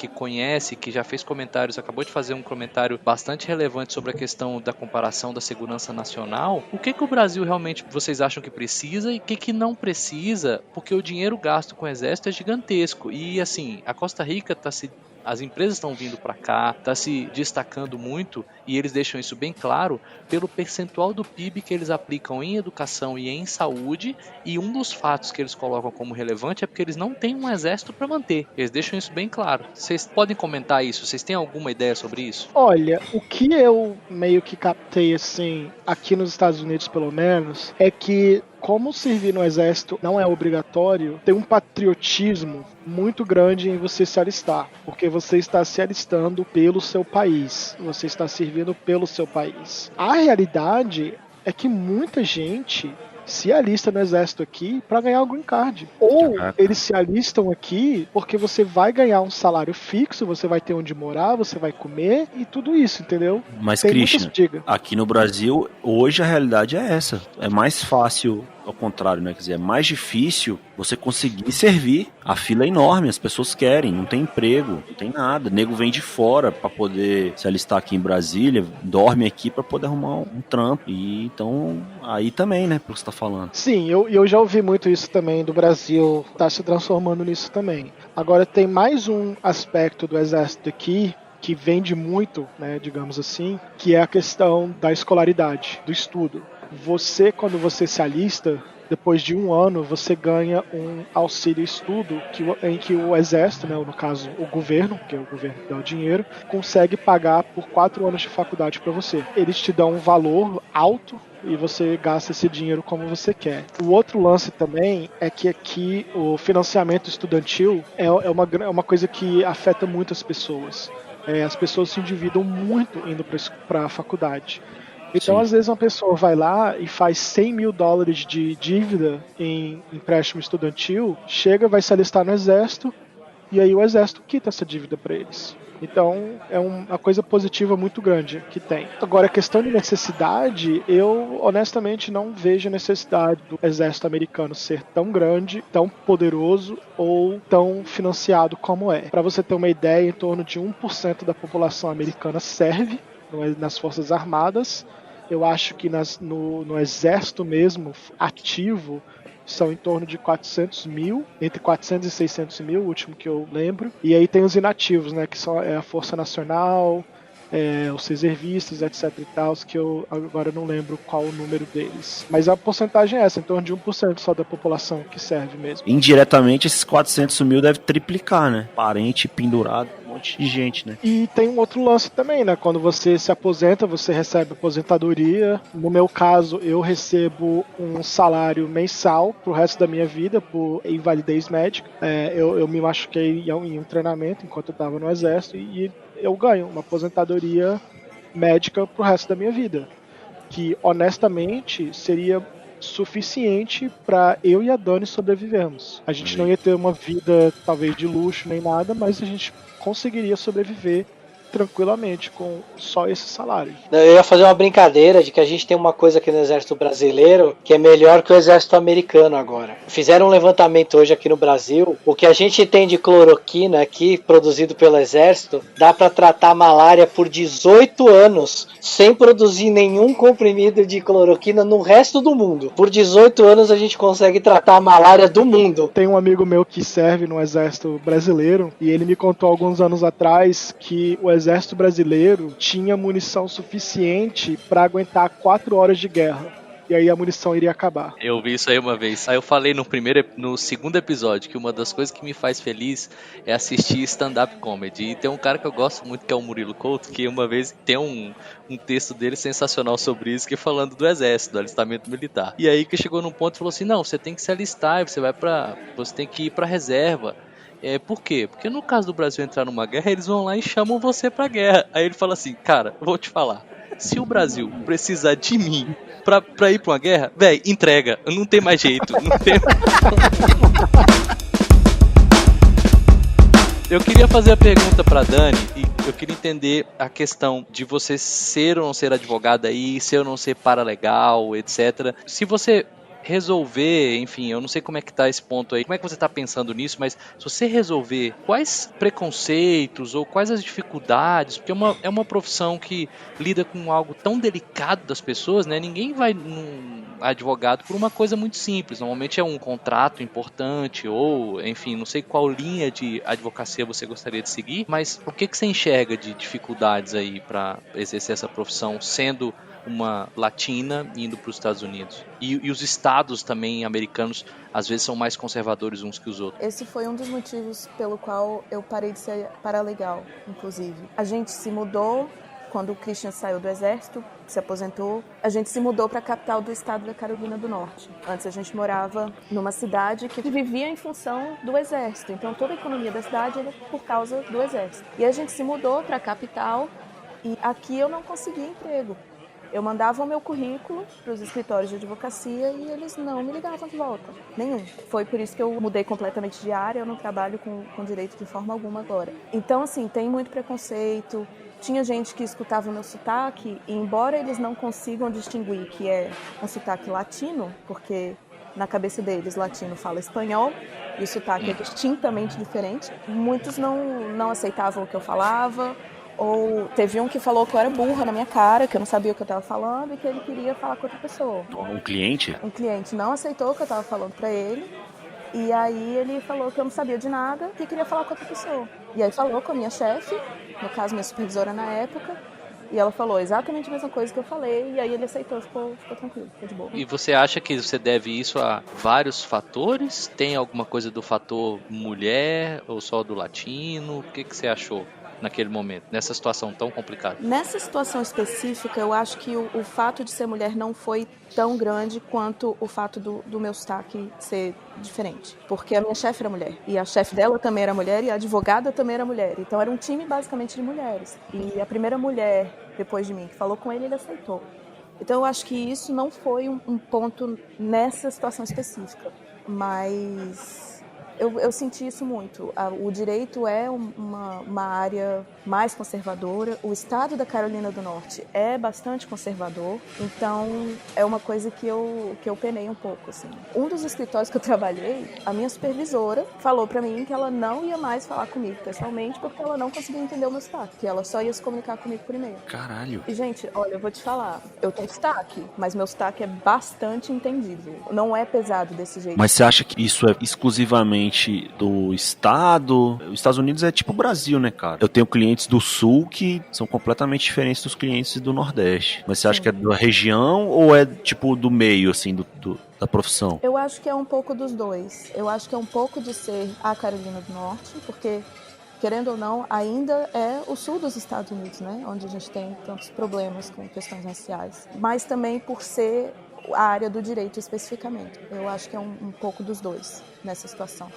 conhece, que já fez comentários, acabou de fazer um comentário bastante relevante sobre a questão da comparação da segurança nacional, o que o Brasil realmente vocês acham que precisa e o que não precisa, porque o dinheiro gasto com o exército é gigantesco, e assim, a Costa Rica está se as empresas estão vindo para cá, está se destacando muito, e eles deixam isso bem claro pelo percentual do PIB que eles aplicam em educação e em saúde, e um dos fatos que eles colocam como relevante é porque eles não têm um exército para manter. Eles deixam isso bem claro. Vocês podem comentar isso? Vocês têm alguma ideia sobre isso? Olha, o que eu meio que captei, assim, aqui nos Estados Unidos pelo menos, é que como servir no exército não é obrigatório, tem um patriotismo muito grande em você se alistar, porque você está se alistando pelo seu país, você está servindo pelo seu país. A realidade é que muita gente se alista no exército aqui para ganhar o green card. Ou eles se alistam aqui porque você vai ganhar um salário fixo, você vai ter onde morar, você vai comer e tudo isso, entendeu? Mas, Christian, aqui no Brasil, hoje a realidade é essa. É mais fácil, ao contrário, né? Quer dizer, é mais difícil você conseguir servir. A fila é enorme, as pessoas querem, não tem emprego, não tem nada. O nego vem de fora para poder se alistar aqui em Brasília, dorme aqui para poder arrumar um trampo. E então, aí também, né, pelo que você tá falando. Sim, eu já ouvi muito isso também do Brasil, tá se transformando nisso também. Agora tem mais um aspecto do exército aqui que vende muito, né, digamos assim, que é a questão da escolaridade, do estudo. Você, quando você se alista, depois de 1 ano, você ganha um auxílio estudo em que o exército, né, no caso o governo, que é o governo que dá o dinheiro, consegue pagar por 4 anos de faculdade para você. Eles te dão um valor alto e você gasta esse dinheiro como você quer. O outro lance também é que aqui o financiamento estudantil é uma coisa que afeta muito as pessoas. As pessoas se endividam muito indo para a faculdade. Então, às vezes, uma pessoa vai lá e faz $100 mil de dívida em empréstimo estudantil, chega, vai se alistar no exército, e aí o exército quita essa dívida para eles. Então, é uma coisa positiva muito grande que tem. Agora, a questão de necessidade, eu honestamente não vejo a necessidade do exército americano ser tão grande, tão poderoso ou tão financiado como é. Para você ter uma ideia, em torno de 1% da população americana serve nas Forças Armadas. Eu acho que no exército mesmo, ativo, são em torno de 400 mil, entre 400 e 600 mil, o último que eu lembro. E aí tem os inativos, né, que são a Força Nacional, os reservistas, etc e tal, que eu agora não lembro qual o número deles. Mas a porcentagem é essa, em torno de 1% só da população que serve mesmo. Indiretamente, esses 400 mil deve triplicar, né? Parente pendurado, um monte de gente, né? E tem um outro lance também, né? Quando você se aposenta, você recebe aposentadoria. No meu caso, eu recebo um salário mensal pro resto da minha vida, por invalidez médica. Eu me machuquei em um treinamento enquanto eu estava no exército e eu ganho uma aposentadoria médica pro resto da minha vida, que honestamente seria suficiente para eu e a Dani sobrevivermos. A gente não ia ter uma vida talvez de luxo nem nada, mas a gente conseguiria sobreviver tranquilamente com só esse salário. Eu ia fazer uma brincadeira de que a gente tem uma coisa aqui no exército brasileiro que é melhor que o exército americano agora. Fizeram um levantamento hoje aqui no Brasil, o que a gente tem de cloroquina aqui, produzido pelo exército, dá para tratar a malária por 18 anos, sem produzir nenhum comprimido de cloroquina no resto do mundo. Por 18 anos a gente consegue tratar a malária do mundo. Tem um amigo meu que serve no exército brasileiro, e ele me contou alguns anos atrás que o exército brasileiro tinha munição suficiente para aguentar 4 horas de guerra. E aí a munição iria acabar. Eu vi isso aí uma vez. Aí eu falei no segundo episódio que uma das coisas que me faz feliz é assistir stand-up comedy. E tem um cara que eu gosto muito, que é o Murilo Couto, que uma vez tem um texto dele sensacional sobre isso, que é falando do exército, do alistamento militar. E aí que chegou num ponto e falou assim, não, você tem que se alistar, você tem que ir pra reserva. Por quê? Porque no caso do Brasil entrar numa guerra, eles vão lá e chamam você pra guerra. Aí ele fala assim, cara, eu vou te falar, se o Brasil precisar de mim pra ir pra uma guerra, véi, entrega, não tem mais jeito, não tem... Eu queria fazer a pergunta pra Dani, e eu queria entender a questão de você ser ou não ser advogada aí, ser ou não ser paralegal, etc. Se você resolver, enfim, eu não sei como é que tá esse ponto aí, como é que você tá pensando nisso, mas se você resolver quais preconceitos ou quais as dificuldades, porque é uma profissão que lida com algo tão delicado das pessoas, né, ninguém vai advogado por uma coisa muito simples. Normalmente é um contrato importante ou, enfim, não sei qual linha de advocacia você gostaria de seguir, mas o que você enxerga de dificuldades aí para exercer essa profissão sendo uma latina indo para os Estados Unidos? E os estados também americanos às vezes são mais conservadores uns que os outros. Esse foi um dos motivos pelo qual eu parei de ser paralegal, inclusive. A gente se mudou quando o Christian saiu do exército, se aposentou. A gente se mudou para a capital do estado da Carolina do Norte. Antes a gente morava numa cidade que vivia em função do exército. Então toda a economia da cidade era por causa do exército. E a gente se mudou para a capital e aqui eu não conseguia emprego. Eu mandava o meu currículo para os escritórios de advocacia e eles não me ligavam de volta, nenhum. Foi por isso que eu mudei completamente de área, eu não trabalho com direito de forma alguma agora. Então, assim, tem muito preconceito. Tinha gente que escutava o meu sotaque e, embora eles não consigam distinguir que é um sotaque latino, porque na cabeça deles latino fala espanhol e o sotaque é distintamente diferente, muitos não aceitavam o que eu falava. Ou teve um que falou que eu era burra na minha cara, que eu não sabia o que eu estava falando e que ele queria falar com outra pessoa. Um cliente? Um cliente não aceitou o que eu estava falando para ele. E aí ele falou que eu não sabia de nada e queria falar com outra pessoa. E aí falou com a minha chefe, no caso minha supervisora na época, e ela falou exatamente a mesma coisa que eu falei, e aí ele aceitou, ficou tranquilo, ficou de boa. E você acha que você deve isso a vários fatores? Tem alguma coisa do fator mulher ou só do latino? O que você achou naquele momento, nessa situação tão complicada? Nessa situação específica, eu acho que o fato de ser mulher não foi tão grande quanto o fato do meu sotaque ser diferente. Porque a minha chefe era mulher, e a chefe dela também era mulher, e a advogada também era mulher. Então era um time basicamente de mulheres. E a primeira mulher, depois de mim, que falou com ele, ele aceitou. Então eu acho que isso não foi um ponto nessa situação específica. Mas eu senti isso muito. O direito é uma área mais conservadora. O estado da Carolina do Norte é bastante conservador. Então, é uma coisa que eu penei um pouco, assim. Um dos escritórios que eu trabalhei, a minha supervisora falou pra mim que ela não ia mais falar comigo pessoalmente porque ela não conseguia entender o meu sotaque. Que ela só ia se comunicar comigo por e-mail. Caralho. E, gente, olha, eu vou te falar. Eu tenho sotaque, mas meu sotaque é bastante entendível. Não é pesado desse jeito. Mas você acha que isso é exclusivamente do estado? Os Estados Unidos é tipo o Brasil, né, cara? Eu tenho clientes do sul que são completamente diferentes dos clientes do Nordeste. Mas você acha que é da região ou é tipo do meio, assim, da profissão? Eu acho que é um pouco dos dois. Eu acho que é um pouco de ser a Carolina do Norte, porque, querendo ou não, ainda é o sul dos Estados Unidos, né? Onde a gente tem tantos problemas com questões raciais. Mas também por ser a área do direito especificamente. Eu acho que é um pouco dos dois nessa situação.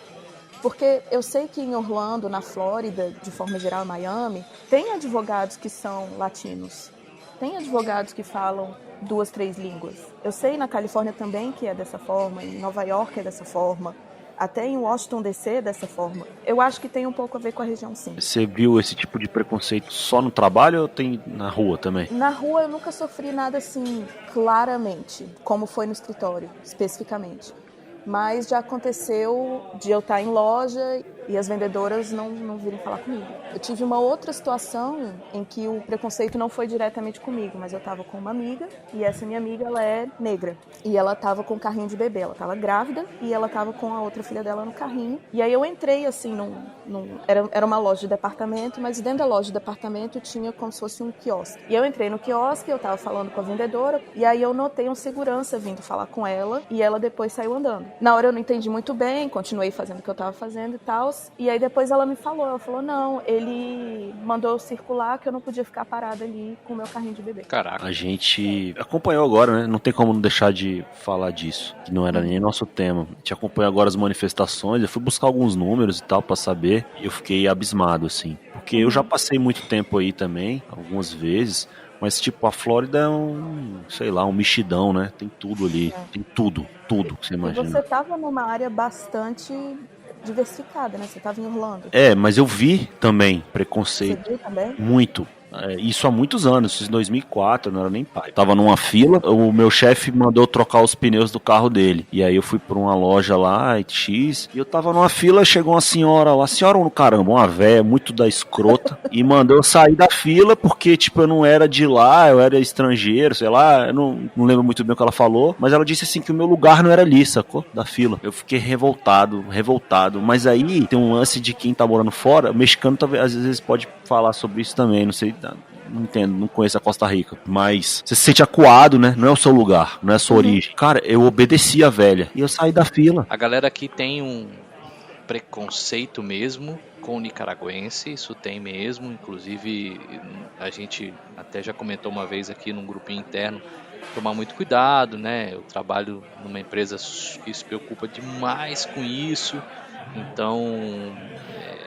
Porque eu sei que em Orlando, na Flórida, de forma geral, em Miami, tem advogados que são latinos. Tem advogados que falam 2, 3 línguas. Eu sei na Califórnia também que é dessa forma, em Nova York é dessa forma. Até em Washington DC é dessa forma. Eu acho que tem um pouco a ver com a região, sim. Você viu esse tipo de preconceito só no trabalho ou tem na rua também? Na rua eu nunca sofri nada assim, claramente, como foi no escritório, especificamente. Mas já aconteceu de eu estar em loja e as vendedoras não virem falar comigo. Eu tive uma outra situação em que o preconceito não foi diretamente comigo, mas eu estava com uma amiga e essa minha amiga, ela é negra. E ela estava com um carrinho de bebê, ela estava grávida e ela estava com a outra filha dela no carrinho. E aí eu entrei assim, era uma loja de departamento, mas dentro da loja de departamento tinha como se fosse um quiosque. E eu entrei no quiosque, eu estava falando com a vendedora e aí eu notei um segurança vindo falar com ela e ela depois saiu andando. Na hora eu não entendi muito bem, continuei fazendo o que eu estava fazendo e tal. E aí depois ela falou, não, ele mandou eu circular que eu não podia ficar parada ali com o meu carrinho de bebê. Caraca. A gente acompanhou agora, né? Não tem como não deixar de falar disso, que não era nem nosso tema. A gente acompanhou agora as manifestações, eu fui buscar alguns números e tal pra saber, e eu fiquei abismado, assim. Porque eu já passei muito tempo aí também, algumas vezes, mas tipo, a Flórida é um mexidão, né? Tem tudo ali, tem tudo que você imagina. E você tava numa área bastante diversificada, né? Você estava em Orlando. Mas eu vi também preconceito. Você viu também? Muito. Isso há muitos anos, isso em 2004, eu não era nem pai. Eu tava numa fila, o meu chefe mandou trocar os pneus do carro dele. E aí eu fui pra uma loja lá, X, e eu tava numa fila, chegou uma senhora lá, senhora no caramba, uma véia muito da escrota, e mandou eu sair da fila porque, tipo, eu não era de lá, eu era estrangeiro, sei lá, eu não lembro muito bem o que ela falou, mas ela disse assim que o meu lugar não era ali, sacou? Da fila. Eu fiquei revoltado, mas aí tem um lance de quem tá morando fora, o mexicano talvez, às vezes pode falar sobre isso também, não sei, não entendo, não conheço a Costa Rica, mas você se sente acuado, né? Não é o seu lugar, não é a sua origem. Cara, eu obedeci a velha e eu saí da fila. A galera aqui tem um preconceito mesmo com o nicaragüense, isso tem mesmo, inclusive a gente até já comentou uma vez aqui num grupinho interno, tomar muito cuidado, né? Eu trabalho numa empresa que se preocupa demais com isso, então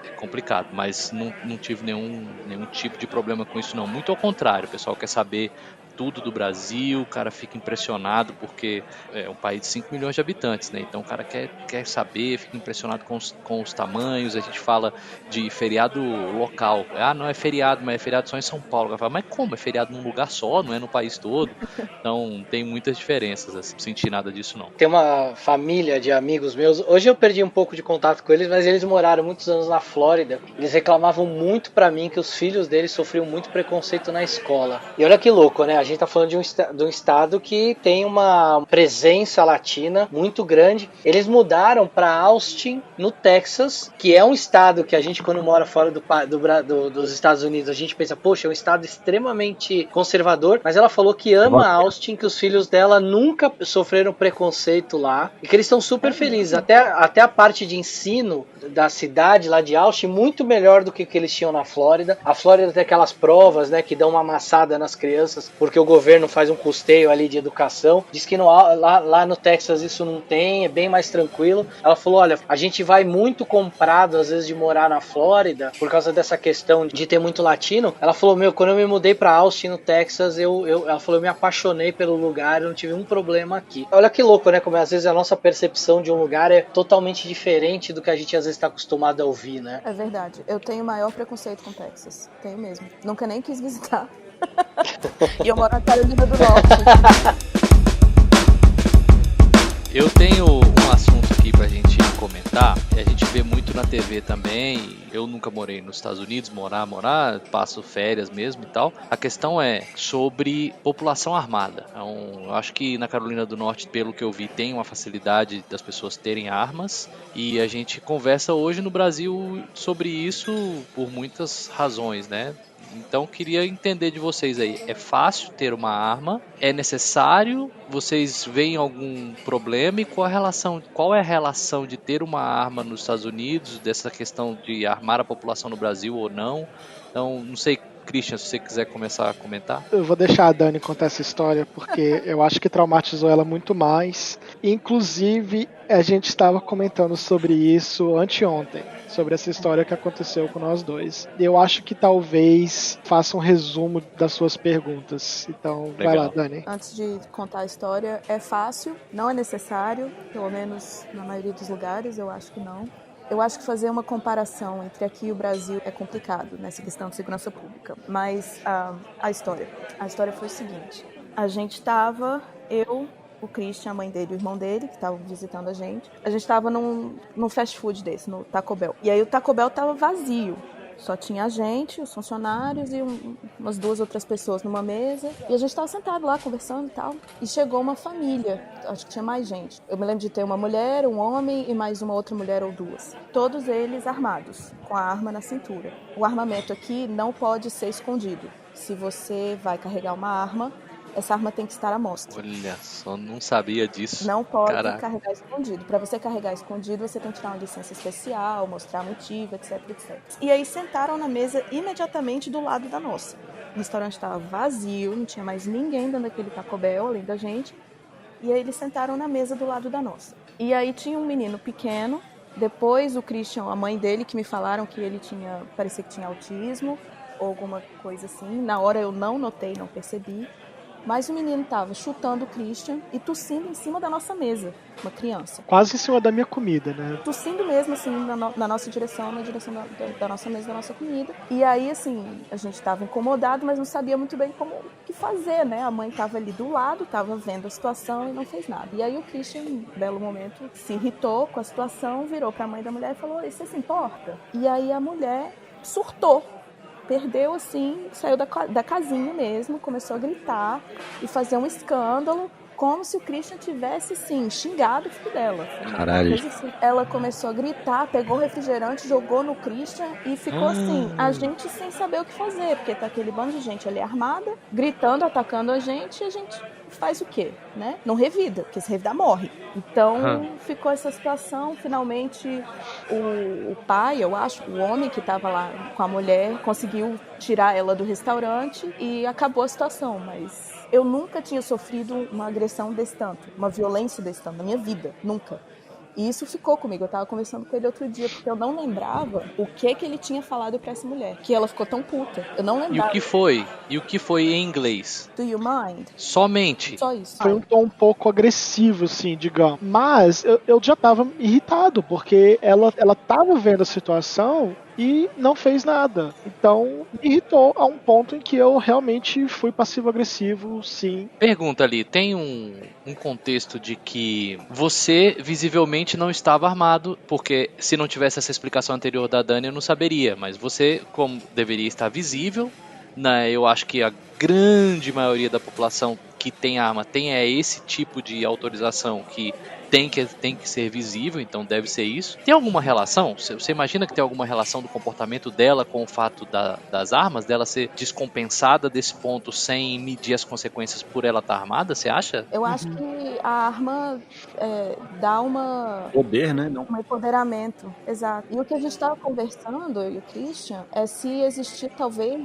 é complicado, mas não tive nenhum tipo de problema com isso não, muito ao contrário, o pessoal quer saber tudo do Brasil, o cara fica impressionado porque é um país de 5 milhões de habitantes, né? Então o cara quer saber, fica impressionado com os tamanhos, a gente fala de feriado local, não é feriado, mas é feriado só em São Paulo, o cara fala, mas como? É feriado num lugar só, não é no país todo? Então tem muitas diferenças, assim, não senti nada disso não. Tem uma família de amigos meus, hoje eu perdi um pouco de contato com eles, mas eles moraram muitos anos na Flórida, eles reclamavam muito pra mim que os filhos deles sofriam muito preconceito na escola. E olha que louco, né? A gente tá falando de um estado que tem uma presença latina muito grande. Eles mudaram pra Austin, no Texas, que é um estado que a gente, quando mora fora dos Estados Unidos, a gente pensa, poxa, é um estado extremamente conservador, mas ela falou que ama Austin, que os filhos dela nunca sofreram preconceito lá, e que eles estão super felizes. Até a parte de ensino da cidade lá de Austin, muito melhor do que eles tinham na Flórida. A Flórida tem aquelas provas, né, que dão uma amassada nas crianças, porque o governo faz um custeio ali de educação. Diz que lá no Texas isso não tem, é bem mais tranquilo. Ela falou, olha, a gente vai muito comprado às vezes de morar na Flórida, por causa dessa questão de ter muito latino. Ela falou, quando eu me mudei pra Austin, no Texas, ela falou, eu me apaixonei pelo lugar, eu não tive um problema aqui. Olha que louco, né, como às vezes a nossa percepção de um lugar é totalmente diferente do que a gente às vezes está acostumado a ouvir, né? É verdade, eu tenho maior preconceito com Texas, tenho mesmo. Nunca nem quis visitar. E eu moro na Carolina do Norte. Eu tenho um assunto aqui pra gente comentar, e a gente vê muito na TV também. Eu nunca morei nos Estados Unidos, morar, passo férias mesmo e tal. A questão é sobre população armada. Então, eu acho que na Carolina do Norte, pelo que eu vi, tem uma facilidade das pessoas terem armas, e a gente conversa hoje no Brasil sobre isso por muitas razões, né? Então queria entender de vocês aí, é fácil ter uma arma? É necessário? Vocês veem algum problema? E qual é a relação de ter uma arma nos Estados Unidos, dessa questão de armar a população no Brasil ou não? Então, não sei, Christian, se você quiser começar a comentar. Eu vou deixar a Dani contar essa história, porque eu acho que traumatizou ela muito mais. Inclusive, a gente estava comentando sobre isso anteontem, sobre essa história que aconteceu com nós dois. Eu acho que talvez faça um resumo das suas perguntas. Então, legal. Vai lá, Dani. Antes de contar a história, é fácil, não é necessário, pelo menos na maioria dos lugares, eu acho que não. Eu acho que fazer uma comparação entre aqui e o Brasil é complicado nessa questão de segurança pública. Mas a história foi o seguinte. A gente estava, o Christian, a mãe dele e o irmão dele, que estavam visitando a gente estava num fast food desse, no Taco Bell. E aí o Taco Bell estava vazio. Só tinha a gente, os funcionários e umas 2 outras pessoas numa mesa. E a gente estava sentado lá conversando e tal. E chegou uma família, acho que tinha mais gente. Eu me lembro de ter uma mulher, um homem e mais uma outra mulher ou 2. Todos eles armados, com a arma na cintura. O armamento aqui não pode ser escondido. Se você vai carregar uma arma, essa arma tem que estar à mostra. Olha só, não sabia disso. Não pode Caraca. carregar escondido. Para você carregar escondido, você tem que tirar uma licença especial, mostrar motivo, etc, etc. E aí sentaram na mesa imediatamente do lado da nossa. O restaurante estava vazio, não tinha mais ninguém dentro daquele Taco Bell, além da gente. E aí eles sentaram na mesa do lado da nossa. E aí tinha um menino pequeno. Depois o Christian, a mãe dele, que me falaram que ele parecia que tinha autismo ou alguma coisa assim. Na hora eu não notei, não percebi. mas o menino tava chutando o Christian e tossindo em cima da nossa mesa, uma criança. Quase em cima da minha comida, né? Tossindo mesmo, assim, na nossa direção, na direção da nossa mesa, da nossa comida. E aí, assim, a gente tava incomodado, mas não sabia muito bem como o que fazer, né? A mãe tava ali do lado, tava vendo a situação e não fez nada. E aí o Christian, em um belo momento, se irritou com a situação, virou pra mãe da mulher e falou: "Você se importa?" E aí a mulher surtou. Perdeu, assim, saiu da casinha mesmo, começou a gritar e fazer um escândalo, como se o Christian tivesse, assim, xingado o filho dela. Caralho. Assim. Ela começou a gritar, pegou o refrigerante, jogou no Christian e ficou assim, a gente sem saber o que fazer, porque tá aquele bando de gente ali armada, gritando, atacando a gente, e a gente faz o quê, né? Não revida, porque se revidar morre. Então ficou essa situação, finalmente o pai, eu acho, o homem que estava lá com a mulher, conseguiu tirar ela do restaurante e acabou a situação, mas eu nunca tinha sofrido uma agressão desse tanto, uma violência desse tanto na minha vida, nunca. E isso ficou comigo. Eu tava conversando com ele outro dia, porque eu não lembrava o que ele tinha falado pra essa mulher. Que ela ficou tão puta. Eu não lembrava. E o que foi em inglês? Do you mind? Somente. Só isso. Foi um tom um pouco agressivo, assim, digamos. Mas eu já tava irritado, porque ela tava vendo a situação e não fez nada. Então, me irritou a um ponto em que eu realmente fui passivo-agressivo, sim. Pergunta ali, tem um contexto de que você visivelmente não estava armado, porque se não tivesse essa explicação anterior da Dani eu não saberia, mas você, como deveria estar visível, né, eu acho que a grande maioria da população que tem arma tem esse tipo de autorização que tem que ser visível, então deve ser isso. Tem alguma relação? Você imagina que tem alguma relação do comportamento dela com o fato das armas, dela ser descompensada desse ponto sem medir as consequências por ela estar armada, você acha? Eu acho que a arma dá Poder, né? um empoderamento, exato. E o que a gente estava conversando, eu e o Christian, é se existir talvez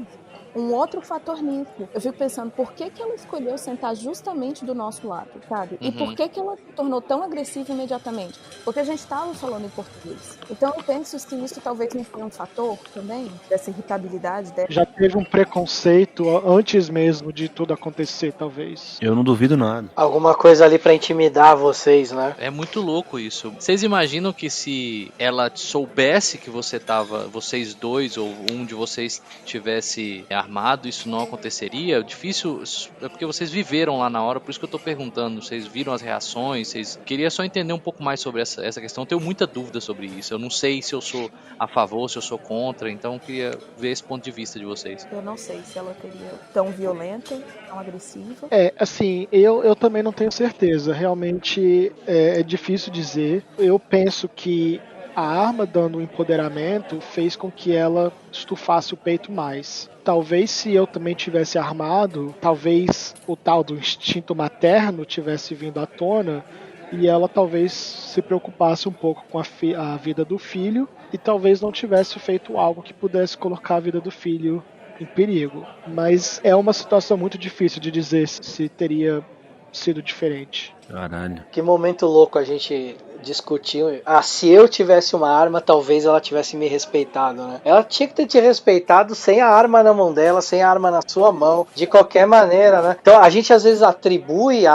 um outro fator nisso. Eu fico pensando, por que ela escolheu sentar justamente do nosso lado, sabe? E por que ela se tornou tão agressiva imediatamente? Porque a gente estava falando em português. Então eu penso que isso talvez não foi um fator também, dessa irritabilidade dela. Já teve um preconceito antes mesmo de tudo acontecer, talvez. Eu não duvido nada. Alguma coisa ali pra intimidar vocês, né? É muito louco isso. Vocês imaginam que se ela soubesse que vocês dois ou um de vocês tivesse armado, isso não aconteceria? Difícil, é porque vocês viveram lá na hora, por isso que eu tô perguntando, vocês viram as reações, queria só entender um pouco mais sobre essa questão, eu tenho muita dúvida sobre isso, eu não sei se eu sou a favor, se eu sou contra, então eu queria ver esse ponto de vista de vocês. Eu não sei se ela teria tão violenta, tão agressiva. Assim, eu também não tenho certeza, realmente é difícil dizer. Eu penso que a arma dando um empoderamento fez com que ela estufasse o peito mais. Talvez se eu também tivesse armado, talvez o tal do instinto materno tivesse vindo à tona e ela talvez se preocupasse um pouco com a vida do filho e talvez não tivesse feito algo que pudesse colocar a vida do filho em perigo. Mas é uma situação muito difícil de dizer se teria sido diferente. Caralho. Que momento louco a gente discutiu. Se eu tivesse uma arma, talvez ela tivesse me respeitado, né? Ela tinha que ter te respeitado sem a arma na mão dela, sem a arma na sua mão, de qualquer maneira, né? Então a gente às vezes atribui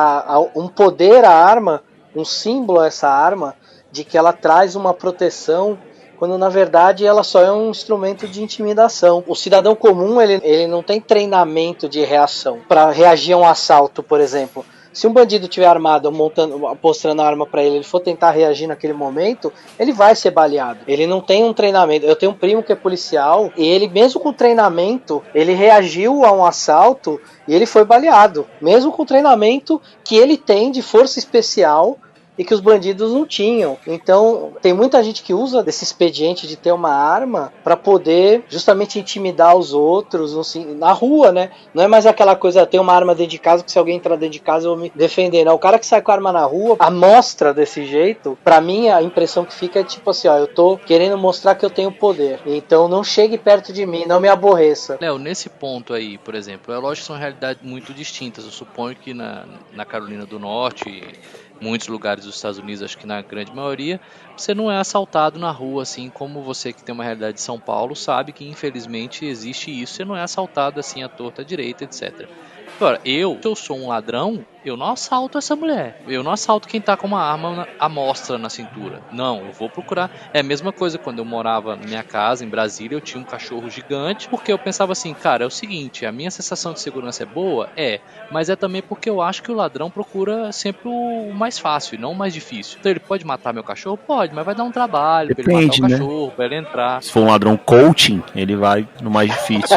um poder à arma, um símbolo a essa arma, de que ela traz uma proteção, quando na verdade ela só é um instrumento de intimidação. O cidadão comum, ele não tem treinamento de reação para reagir a um assalto, por exemplo. Se um bandido tiver armado, mostrando a arma pra ele for tentar reagir naquele momento, ele vai ser baleado. Ele não tem um treinamento. Eu tenho um primo que é policial e ele, mesmo com treinamento, ele reagiu a um assalto e ele foi baleado. Mesmo com o treinamento que ele tem de força especial e que os bandidos não tinham. Então, tem muita gente que usa desse expediente de ter uma arma para poder justamente intimidar os outros na rua, né? Não é mais aquela coisa, ter uma arma dentro de casa, que se alguém entrar dentro de casa eu vou me defender. Não, o cara que sai com a arma na rua, a mostra desse jeito, pra mim a impressão que fica é tipo assim, ó, eu tô querendo mostrar que eu tenho poder. Então não chegue perto de mim, não me aborreça. Léo, nesse ponto aí, por exemplo, é lógico que são realidades muito distintas. Eu suponho que na Carolina do Norte, muitos lugares dos Estados Unidos, acho que na grande maioria, você não é assaltado na rua, assim como você que tem uma realidade de São Paulo sabe que infelizmente existe isso, você não é assaltado assim à torta à direita, etc. Agora, se eu sou um ladrão, eu não assalto essa mulher. Eu não assalto quem tá com uma arma à mostra na cintura. Não, eu vou procurar. É a mesma coisa quando eu morava na minha casa, em Brasília, eu tinha um cachorro gigante, porque eu pensava assim, cara, é o seguinte, a minha sensação de segurança é boa? É, mas é também porque eu acho que o ladrão procura sempre o mais fácil e não o mais difícil. Então ele pode matar meu cachorro? Pode, mas vai dar um trabalho pra ele matar o cachorro, pra ele entrar. Se for um ladrão coaching, ele vai no mais difícil.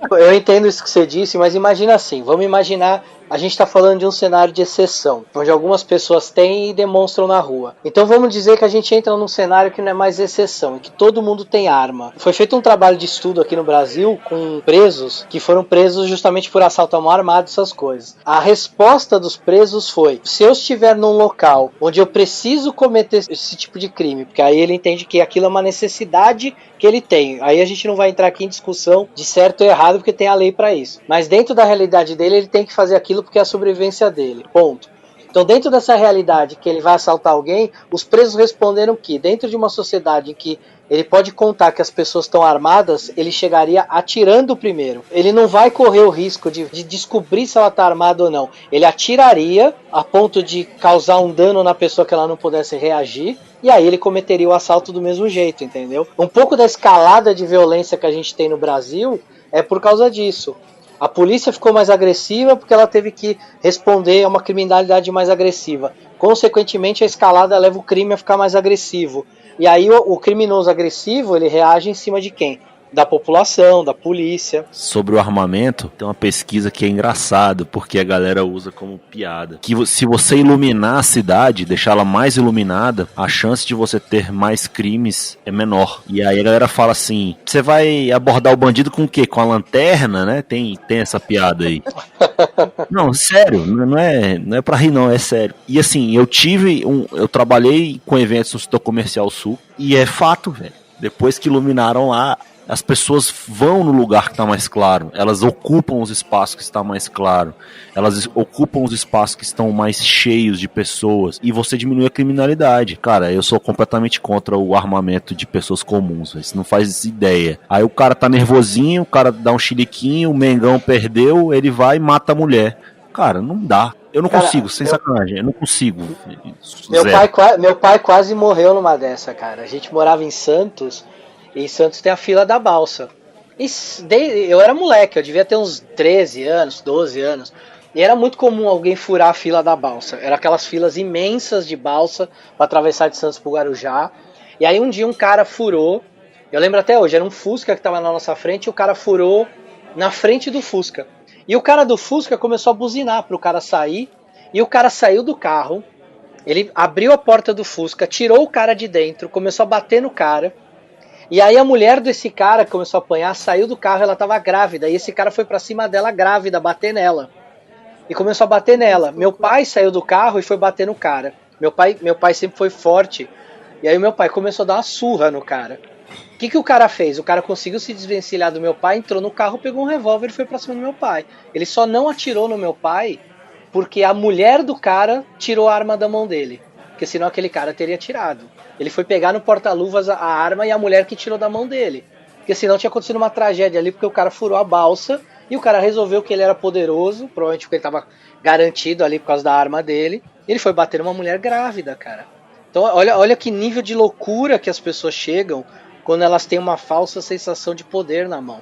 Eu entendo isso que você disse, mas imagina assim, vamos imaginar, a gente está falando de um cenário de exceção, onde algumas pessoas têm e demonstram na rua. Então vamos dizer que a gente entra num cenário que não é mais exceção, em que todo mundo tem arma. Foi feito um trabalho de estudo aqui no Brasil com presos que foram presos justamente por assalto à mão armada e essas coisas. A resposta dos presos foi, se eu estiver num local onde eu preciso cometer esse tipo de crime, porque aí ele entende que aquilo é uma necessidade que ele tem. Aí a gente não vai entrar aqui em discussão de certo ou errado, porque tem a lei para isso. Mas dentro da realidade dele, ele tem que fazer aquilo porque é a sobrevivência dele. Ponto. Então, dentro dessa realidade que ele vai assaltar alguém, os presos responderam que, dentro de uma sociedade em que ele pode contar que as pessoas estão armadas, ele chegaria atirando primeiro. Ele não vai correr o risco de descobrir se ela está armada ou não. Ele atiraria a ponto de causar um dano na pessoa que ela não pudesse reagir, e aí ele cometeria o assalto do mesmo jeito, entendeu? Um pouco da escalada de violência que a gente tem no Brasil é por causa disso. A polícia ficou mais agressiva porque ela teve que responder a uma criminalidade mais agressiva. Consequentemente, a escalada leva o crime a ficar mais agressivo. E aí o criminoso agressivo, ele reage em cima de quem? Da população, da polícia. Sobre o armamento, tem uma pesquisa que é engraçado, porque a galera usa como piada. Que se você iluminar a cidade, deixá-la mais iluminada, a chance de você ter mais crimes é menor. E aí a galera fala assim, você vai abordar o bandido com o quê? Com a lanterna, né? Tem essa piada aí. Não, sério, não é pra rir não, é sério. E assim, eu trabalhei com eventos no setor comercial sul, e é fato, velho. Depois que iluminaram lá, as pessoas vão no lugar que está mais claro, elas ocupam os espaços que está mais claro, elas ocupam os espaços que estão mais cheios de pessoas, e você diminui a criminalidade. Cara, eu sou completamente contra o armamento de pessoas comuns, isso não faz ideia. Aí o cara tá nervosinho, o cara dá um chiliquinho, o Mengão perdeu, ele vai e mata a mulher. Cara, não dá. Eu não consigo, sem sacanagem, eu não consigo. Meu pai quase morreu numa dessa, cara. A gente morava em Santos, e em Santos tem a fila da balsa. Eu era moleque, eu devia ter uns 13 anos, 12 anos. E era muito comum alguém furar a fila da balsa. Era aquelas filas imensas de balsa para atravessar de Santos pro Guarujá. E aí um dia um cara furou, eu lembro até hoje, era um Fusca que tava na nossa frente, e o cara furou na frente do Fusca. E o cara do Fusca começou a buzinar pro cara sair, e o cara saiu do carro, ele abriu a porta do Fusca, tirou o cara de dentro, começou a bater no cara. E aí a mulher desse cara que começou a apanhar, saiu do carro, ela tava grávida, e esse cara foi pra cima dela grávida, bater nela. E começou a bater nela. Meu pai saiu do carro e foi bater no cara. Meu pai sempre foi forte. E aí o meu pai começou a dar uma surra no cara. O que o cara fez? O cara conseguiu se desvencilhar do meu pai, entrou no carro, pegou um revólver e foi pra cima do meu pai. Ele só não atirou no meu pai porque a mulher do cara tirou a arma da mão dele. Porque senão aquele cara teria tirado. Ele foi pegar no porta-luvas a arma e a mulher que tirou da mão dele. Porque senão tinha acontecido uma tragédia ali, porque o cara furou a balsa e o cara resolveu que ele era poderoso, provavelmente porque ele estava garantido ali por causa da arma dele. E ele foi bater numa mulher grávida, cara. Então olha que nível de loucura que as pessoas chegam quando elas têm uma falsa sensação de poder na mão.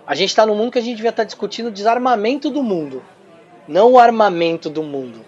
A gente está num mundo que a gente devia estar discutindo o desarmamento do mundo, não o armamento do mundo.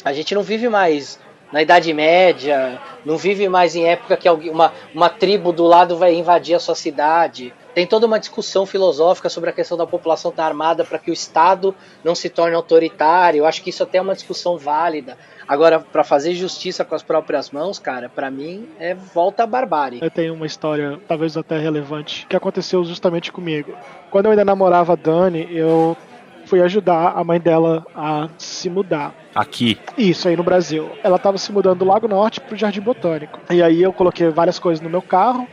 A gente não vive mais na Idade Média, não vive mais em época que uma tribo do lado vai invadir a sua cidade. Tem toda uma discussão filosófica sobre a questão da população estar armada para que o Estado não se torne autoritário. Eu acho que isso até é uma discussão válida. Agora, para fazer justiça com as próprias mãos, cara, para mim é volta à barbárie. Eu tenho uma história, talvez até relevante, que aconteceu justamente comigo. Quando eu ainda namorava a Dani, eu fui ajudar a mãe dela a se mudar. Aqui? Isso, aí no Brasil. Ela estava se mudando do Lago Norte pro Jardim Botânico. E aí eu coloquei várias coisas no meu carro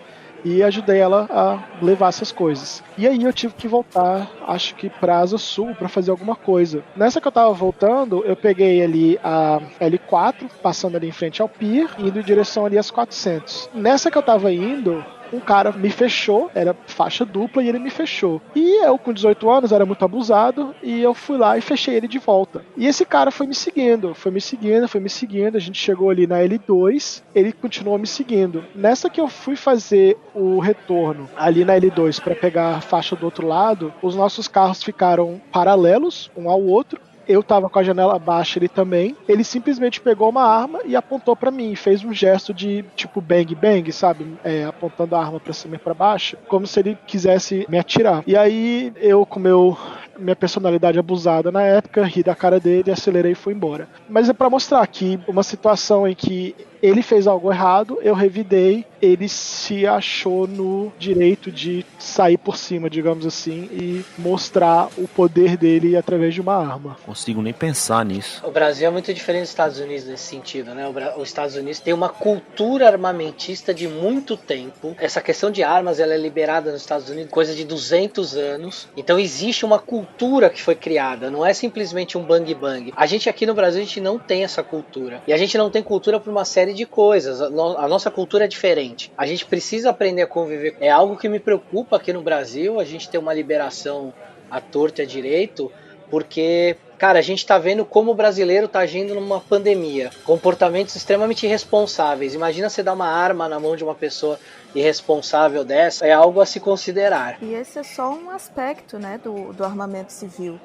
e ajudei ela a levar essas coisas. E aí eu tive que voltar, acho que pra Asa Sul, pra fazer alguma coisa. Nessa que eu tava voltando, eu peguei ali a L4, passando ali em frente ao Pier, indo em direção ali às 400. Nessa que eu tava indo, um cara me fechou, era faixa dupla e ele me fechou. E eu com 18 anos era muito abusado e eu fui lá e fechei ele de volta. E esse cara foi me seguindo, a gente chegou ali na L2, ele continuou me seguindo. Nessa que eu fui fazer o retorno ali na L2 para pegar a faixa do outro lado, os nossos carros ficaram paralelos um ao outro. Eu tava com a janela baixa, ele também. Ele simplesmente pegou uma arma e apontou pra mim. Fez um gesto de tipo bang bang, sabe? Apontando a arma pra cima e pra baixo. Como se ele quisesse me atirar. E aí eu, com minha personalidade abusada na época, ri da cara dele, acelerei e fui embora. Mas é pra mostrar que uma situação em que ele fez algo errado, eu revidei, ele se achou no direito de sair por cima, digamos assim, e mostrar o poder dele através de uma arma. Consigo nem pensar nisso. O Brasil é muito diferente dos Estados Unidos nesse sentido, né? Os Estados Unidos tem uma cultura armamentista de muito tempo. Essa questão de armas, ela é liberada nos Estados Unidos coisa de 200 anos. Então existe uma cultura que foi criada, não é simplesmente um bang bang. A gente aqui no Brasil, a gente não tem essa cultura. E a gente não tem cultura por uma série de coisas. A nossa cultura é diferente. A gente precisa aprender a conviver. É algo que me preocupa aqui no Brasil, a gente ter uma liberação à torta e à direito, porque, cara, a gente tá vendo como o brasileiro tá agindo numa pandemia. Comportamentos extremamente irresponsáveis. Imagina você dar uma arma na mão de uma pessoa irresponsável dessa, é algo a se considerar. E esse é só um aspecto, né, do armamento civil.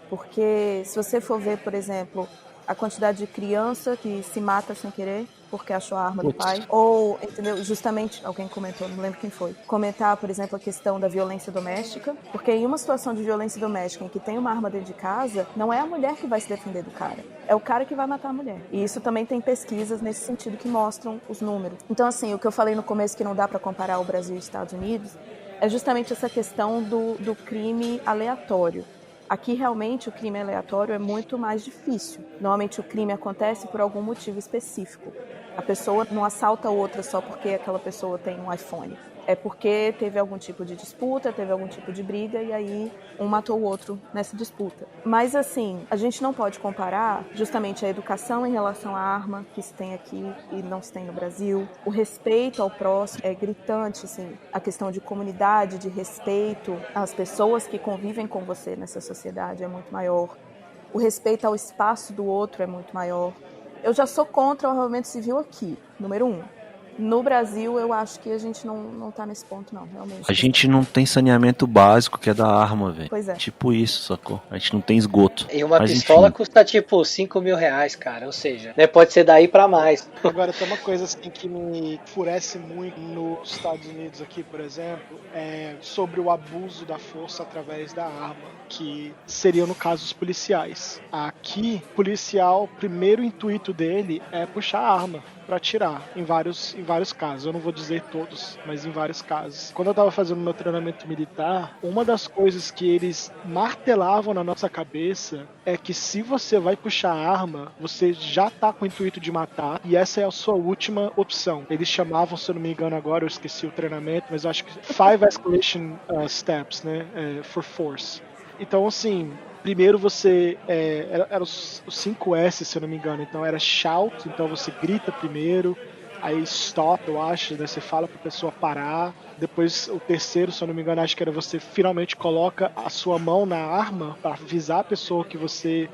Porque se você for ver, por exemplo, a quantidade de criança que se mata sem querer porque achou a arma do pai, ou, entendeu, justamente, alguém comentou, não lembro quem foi, comentar, por exemplo, a questão da violência doméstica, porque em uma situação de violência doméstica em que tem uma arma dentro de casa, não é a mulher que vai se defender do cara, é o cara que vai matar a mulher. E isso também tem pesquisas nesse sentido que mostram os números. Então, assim, o que eu falei no começo que não dá para comparar o Brasil e os Estados Unidos é justamente essa questão do crime aleatório. Aqui, realmente, o crime aleatório é muito mais difícil. Normalmente, o crime acontece por algum motivo específico. A pessoa não assalta outra só porque aquela pessoa tem um iPhone. É porque teve algum tipo de disputa, teve algum tipo de briga e aí um matou o outro nessa disputa. Mas assim, a gente não pode comparar justamente a educação em relação à arma que se tem aqui e não se tem no Brasil. O respeito ao próximo é gritante, assim. A questão de comunidade, de respeito às pessoas que convivem com você nessa sociedade é muito maior. O respeito ao espaço do outro é muito maior. Eu já sou contra o armamento civil aqui, número 1. No Brasil, eu acho que a gente não tá nesse ponto, não, realmente. A gente não tem saneamento básico, que é da arma, velho. Pois é. Tipo isso, sacou? A gente não tem esgoto. E uma Mas, pistola enfim, custa tipo 5 mil reais, cara. Ou seja, né, pode ser daí pra mais. Agora, tem uma coisa assim que me enfurece muito nos Estados Unidos aqui, por exemplo, é sobre o abuso da força através da arma, que seriam, no caso, os policiais. Aqui, o policial, o primeiro intuito dele é puxar a arma para atirar, em vários casos. Eu não vou dizer todos, mas em vários casos. Quando eu tava fazendo meu treinamento militar, uma das coisas que eles martelavam na nossa cabeça é que se você vai puxar a arma, você já tá com o intuito de matar, e essa é a sua última opção. Eles chamavam, se eu não me engano agora, eu esqueci o treinamento, mas eu acho que 5 escalation steps, né, for force. Então, assim, primeiro você, era os 5S, se eu não me engano, então era shout, então você grita primeiro, aí stop, eu acho, né, você fala pra pessoa parar, depois o terceiro, se eu não me engano, acho que era você finalmente coloca a sua mão na arma pra avisar a pessoa que você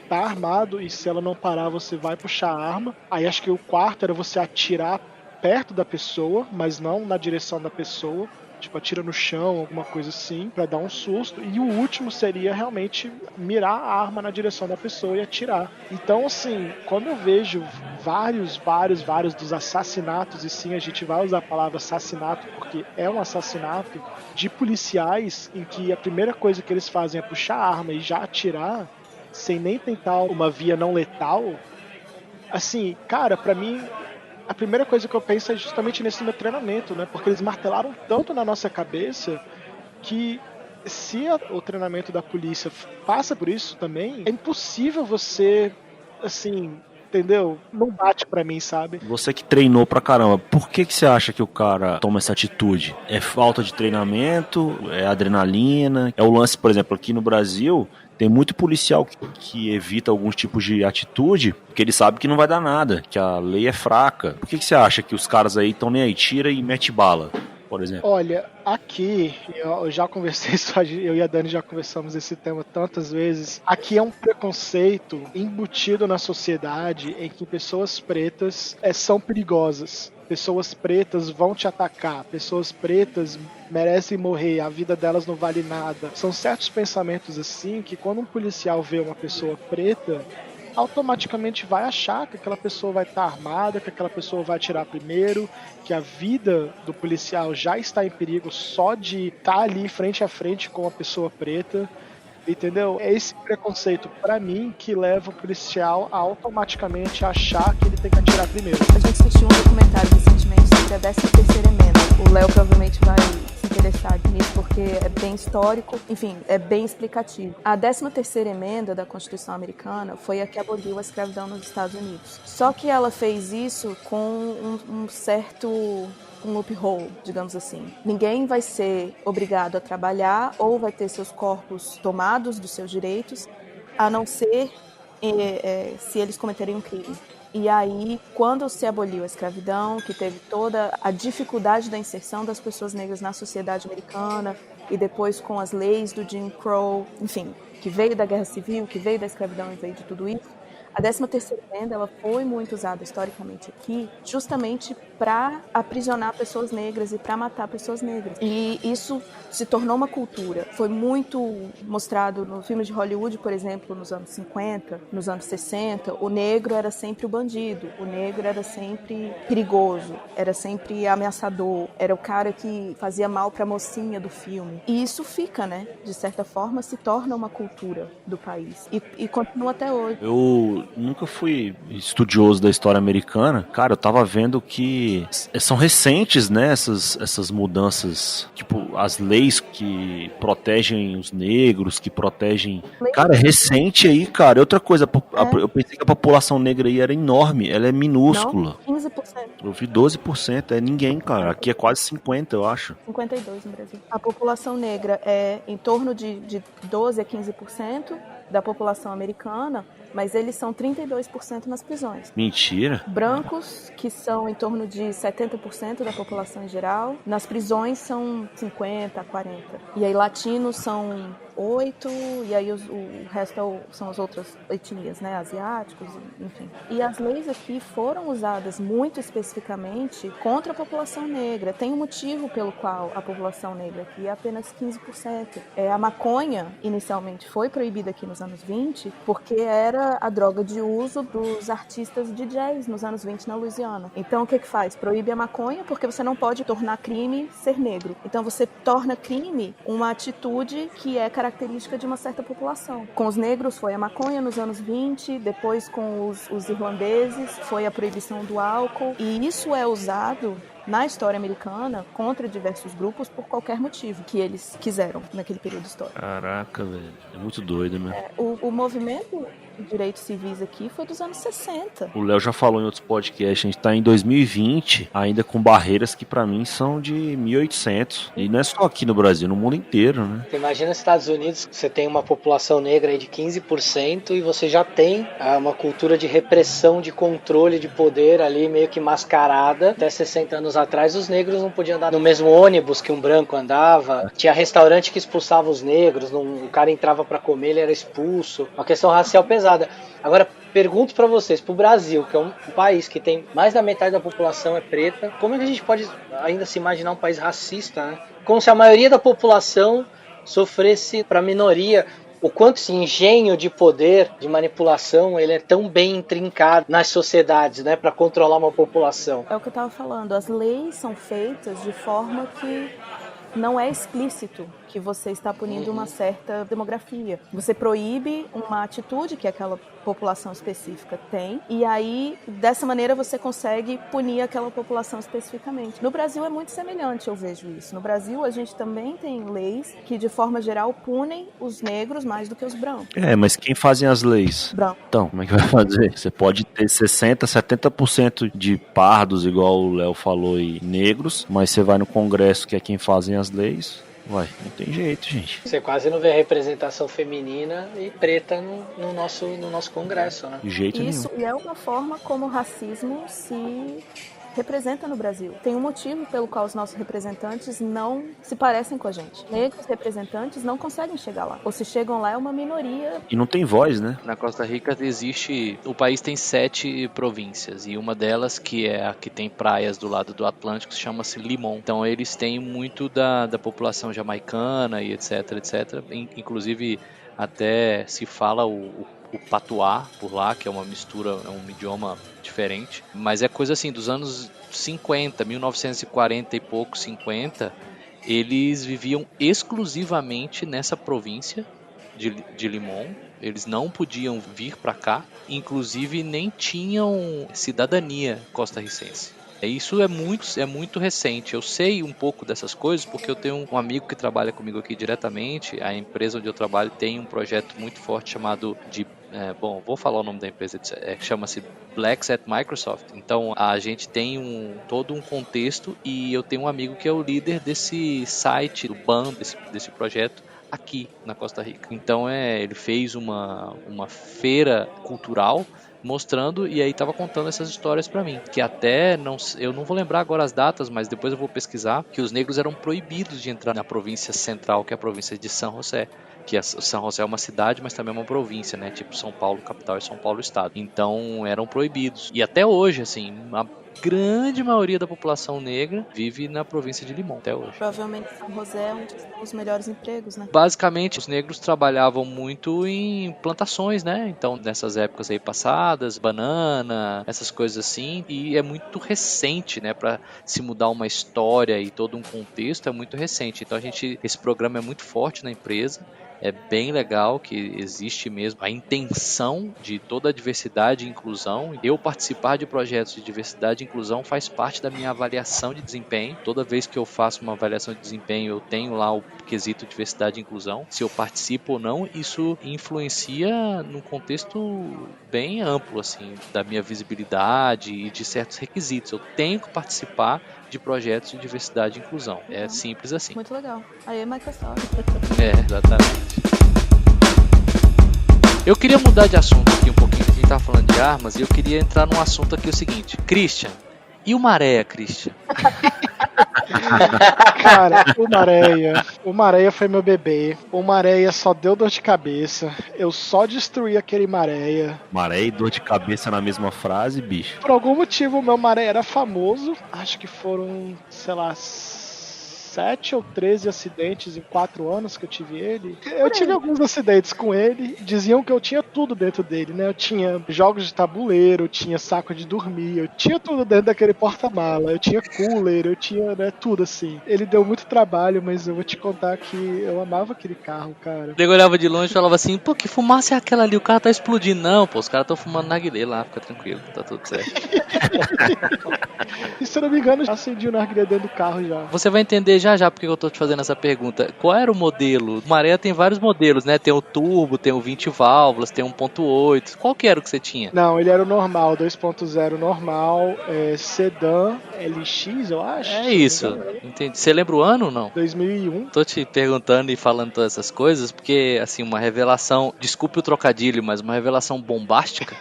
tá armado, e se ela não parar, você vai puxar a arma. Aí acho que o quarto era você atirar perto da pessoa, mas não na direção da pessoa, tipo, atira no chão, alguma coisa assim, pra dar um susto. E o último seria realmente mirar a arma na direção da pessoa e atirar. Então, assim, quando eu vejo vários dos assassinatos, e sim, a gente vai usar a palavra assassinato porque é um assassinato, de policiais em que a primeira coisa que eles fazem é puxar a arma e já atirar, sem nem tentar uma via não letal, assim, cara, pra mim, a primeira coisa que eu penso é justamente nesse meu treinamento, né? Porque eles martelaram tanto na nossa cabeça que se o treinamento da polícia passa por isso também, é impossível você, assim, entendeu? Não bate pra mim, sabe? você que treinou pra caramba, por que você acha que o cara toma essa atitude? É falta de treinamento? É adrenalina? É o lance, por exemplo, aqui no Brasil, tem muito policial que evita alguns tipos de atitude porque ele sabe que não vai dar nada, que a lei é fraca. Por que você acha que os caras aí estão nem aí, tira e mete bala? por exemplo? Olha, aqui, eu já conversei isso, eu e a Dani já conversamos esse tema tantas vezes. Aqui é um preconceito embutido na sociedade em que pessoas pretas são perigosas. Pessoas pretas vão te atacar, pessoas pretas merecem morrer, a vida delas não vale nada. São certos pensamentos assim que quando um policial vê uma pessoa preta, automaticamente vai achar que aquela pessoa vai estar armada, que aquela pessoa vai atirar primeiro, que a vida do policial já está em perigo só de estar ali frente a frente com a pessoa preta. Entendeu? É esse preconceito, pra mim, que leva o policial a automaticamente achar que ele tem que atirar primeiro. A gente assistiu um documentário recentemente sobre a 13ª emenda. O Léo provavelmente vai se interessar nisso porque é bem histórico, enfim, é bem explicativo. A 13ª emenda da Constituição americana foi a que aboliu a escravidão nos Estados Unidos. Só que ela fez isso com um certo loophole, digamos assim. Ninguém vai ser obrigado a trabalhar ou vai ter seus corpos tomados dos seus direitos, a não ser se eles cometerem um crime. E aí, quando se aboliu a escravidão, que teve toda a dificuldade da inserção das pessoas negras na sociedade americana, e depois com as leis do Jim Crow, enfim, que veio da Guerra Civil, que veio da escravidão e veio de tudo isso, a 13ª emenda ela foi muito usada historicamente aqui justamente para aprisionar pessoas negras e para matar pessoas negras. E isso se tornou uma cultura. Foi muito mostrado no filme de Hollywood, por exemplo, nos anos 50, nos anos 60. O negro era sempre o bandido, o negro era sempre perigoso, era sempre ameaçador, era o cara que fazia mal para a mocinha do filme. E isso fica, né? De certa forma, se torna uma cultura do país. E continua até hoje. Eu nunca fui estudioso da história americana. Cara, eu tava vendo que são recentes, né, essas mudanças, tipo, as leis que protegem os negros, que protegem... Cara, é recente aí, cara. Outra coisa, eu pensei que a população negra aí era enorme, ela é minúscula. Não, 15%. Eu vi 12%, é ninguém, cara. Aqui é quase 50%, eu acho. 52% no Brasil. A população negra é em torno de 12% a 15% da população americana, mas eles são 32% nas prisões. Mentira. Brancos, que são em torno de 70% da população em geral, nas prisões são 50% a 40%. E aí latinos são 8%, e aí o resto são as outras etnias, né? Asiáticos, enfim. E as leis aqui foram usadas muito especificamente contra a população negra. Tem um motivo pelo qual a população negra aqui é apenas 15%. A maconha, inicialmente, foi proibida aqui nos anos 20, porque era a droga de uso dos artistas DJs nos anos 20 na Louisiana. Então, o que faz? Proíbe a maconha porque você não pode tornar crime ser negro. Então, você torna crime uma atitude que é característica de uma certa população. Com os negros foi a maconha nos anos 20, depois com os irlandeses foi a proibição do álcool, e isso é usado na história americana contra diversos grupos por qualquer motivo que eles quiseram naquele período histórico. Caraca, velho. É muito doido, né? O movimento de direitos civis aqui foi dos anos 60. O Léo já falou em outros podcasts, a gente tá em 2020, ainda com barreiras que pra mim são de 1800. E não é só aqui no Brasil, no mundo inteiro, né? Você imagina nos Estados Unidos, você tem uma população negra aí de 15% e você já tem uma cultura de repressão, de controle de poder ali meio que mascarada. Até 60 anos atrás, os negros não podiam andar no mesmo ônibus que um branco andava. Tinha restaurante que expulsava os negros, o cara entrava pra comer, ele era expulso. Uma questão racial pesada. Agora, pergunto pra vocês, pro Brasil, que é um país que tem mais da metade da população é preta, como é que a gente pode ainda se imaginar um país racista, né? Como se a maioria da população sofresse pra minoria. O quanto esse engenho de poder, de manipulação, ele é tão bem intrincado nas sociedades, né, para controlar uma população. É o que eu estava falando, as leis são feitas de forma que não é explícito que você está punindo uma certa demografia. Você proíbe uma atitude que aquela população específica tem, e aí, dessa maneira, você consegue punir aquela população especificamente. No Brasil é muito semelhante, eu vejo isso. No Brasil, a gente também tem leis que, de forma geral, punem os negros mais do que os brancos. Mas quem fazem as leis? Branco. Então, como é que vai fazer? Você pode ter 60%, 70% de pardos, igual o Léo falou, e negros, mas você vai no Congresso, que é quem fazem as leis... Uai, não tem jeito, gente. Você quase não vê representação feminina e preta no nosso Congresso, né? De jeito Isso, nenhum. e é uma forma como o racismo se representa no Brasil. Tem um motivo pelo qual os nossos representantes não se parecem com a gente. Negros representantes não conseguem chegar lá. Ou se chegam lá é uma minoria. E não tem voz, né? Na Costa Rica o país tem 7 províncias e uma delas, que é a que tem praias do lado do Atlântico, chama-se Limón. Então eles têm muito da população jamaicana e etc, etc. Inclusive até se fala o patuá por lá, que é uma mistura, é um idioma diferente. Mas é coisa assim, dos anos 50, 1940 e pouco, 50, eles viviam exclusivamente nessa província de Limón. Eles não podiam vir para cá, inclusive nem tinham cidadania costarricense. Isso é muito recente. Eu sei um pouco dessas coisas porque eu tenho um amigo que trabalha comigo aqui diretamente. A empresa onde eu trabalho tem um projeto muito forte chamado de... vou falar o nome da empresa, chama-se Blacks at Microsoft. Então a gente tem todo um contexto e eu tenho um amigo que é o líder desse site, do BAM, desse projeto, aqui na Costa Rica. Então ele fez uma feira cultural mostrando, e aí tava contando essas histórias pra mim, que até eu não vou lembrar agora as datas, mas depois eu vou pesquisar, que os negros eram proibidos de entrar na província central, que é a província de São José, que São José é uma cidade, mas também é uma província, né, tipo São Paulo capital e São Paulo estado, então eram proibidos, e até hoje, assim, a grande maioria da população negra vive na província de Limón até hoje. Provavelmente São José é onde estão os melhores empregos, né? Basicamente, os negros trabalhavam muito em plantações, né? Então, nessas épocas aí passadas, banana, essas coisas assim, e é muito recente, né? Para se mudar uma história e todo um contexto, é muito recente. Então, esse programa é muito forte na empresa. É bem legal que existe mesmo a intenção de toda a diversidade e inclusão. Eu participar de projetos de diversidade e inclusão faz parte da minha avaliação de desempenho. Toda vez que eu faço uma avaliação de desempenho, eu tenho lá o quesito diversidade e inclusão. Se eu participo ou não, isso influencia num contexto bem amplo, assim, da minha visibilidade e de certos requisitos. Eu tenho que participar de projetos de diversidade e inclusão. É simples assim. Muito legal. Aí é Microsoft. Exatamente. Eu queria mudar de assunto aqui um pouquinho, que a gente estava falando de armas, e eu queria entrar num assunto aqui o seguinte. Christian, e o Maré, Christian? Cara, o Maréia foi meu bebê. O Maréia só deu dor de cabeça. Eu só destruí aquele Maréia. Maré e dor de cabeça na mesma frase, bicho. Por algum motivo o meu Maréia era famoso. Acho que foram, sei lá, 7 ou 13 acidentes em 4 anos que eu tive ele. Eu tive alguns acidentes com ele. Diziam que eu tinha tudo dentro dele, né? Eu tinha jogos de tabuleiro, eu tinha saco de dormir, eu tinha tudo dentro daquele porta-mala. Eu tinha cooler, eu tinha, né, tudo assim. Ele deu muito trabalho, mas eu vou te contar que eu amava aquele carro, cara. Eu olhava de longe e falava assim, pô, que fumaça é aquela ali? O carro tá explodindo. Não, pô, os caras estão fumando narguilé lá, fica tranquilo, tá tudo certo. E se eu não me engano, já acendi o narguilé dentro do carro já. Você vai entender já porque eu tô te fazendo essa pergunta. Qual era o modelo? O Maré tem vários modelos, né? Tem o turbo, tem o 20 válvulas, tem 1.8. Qual que era o que você tinha? Não, ele era o normal, 2.0 normal, sedã, LX, eu acho. É isso. Entendi. Você lembra o ano ou não? 2001. Tô te perguntando e falando todas essas coisas porque, assim, uma revelação, desculpe o trocadilho, mas uma revelação bombástica.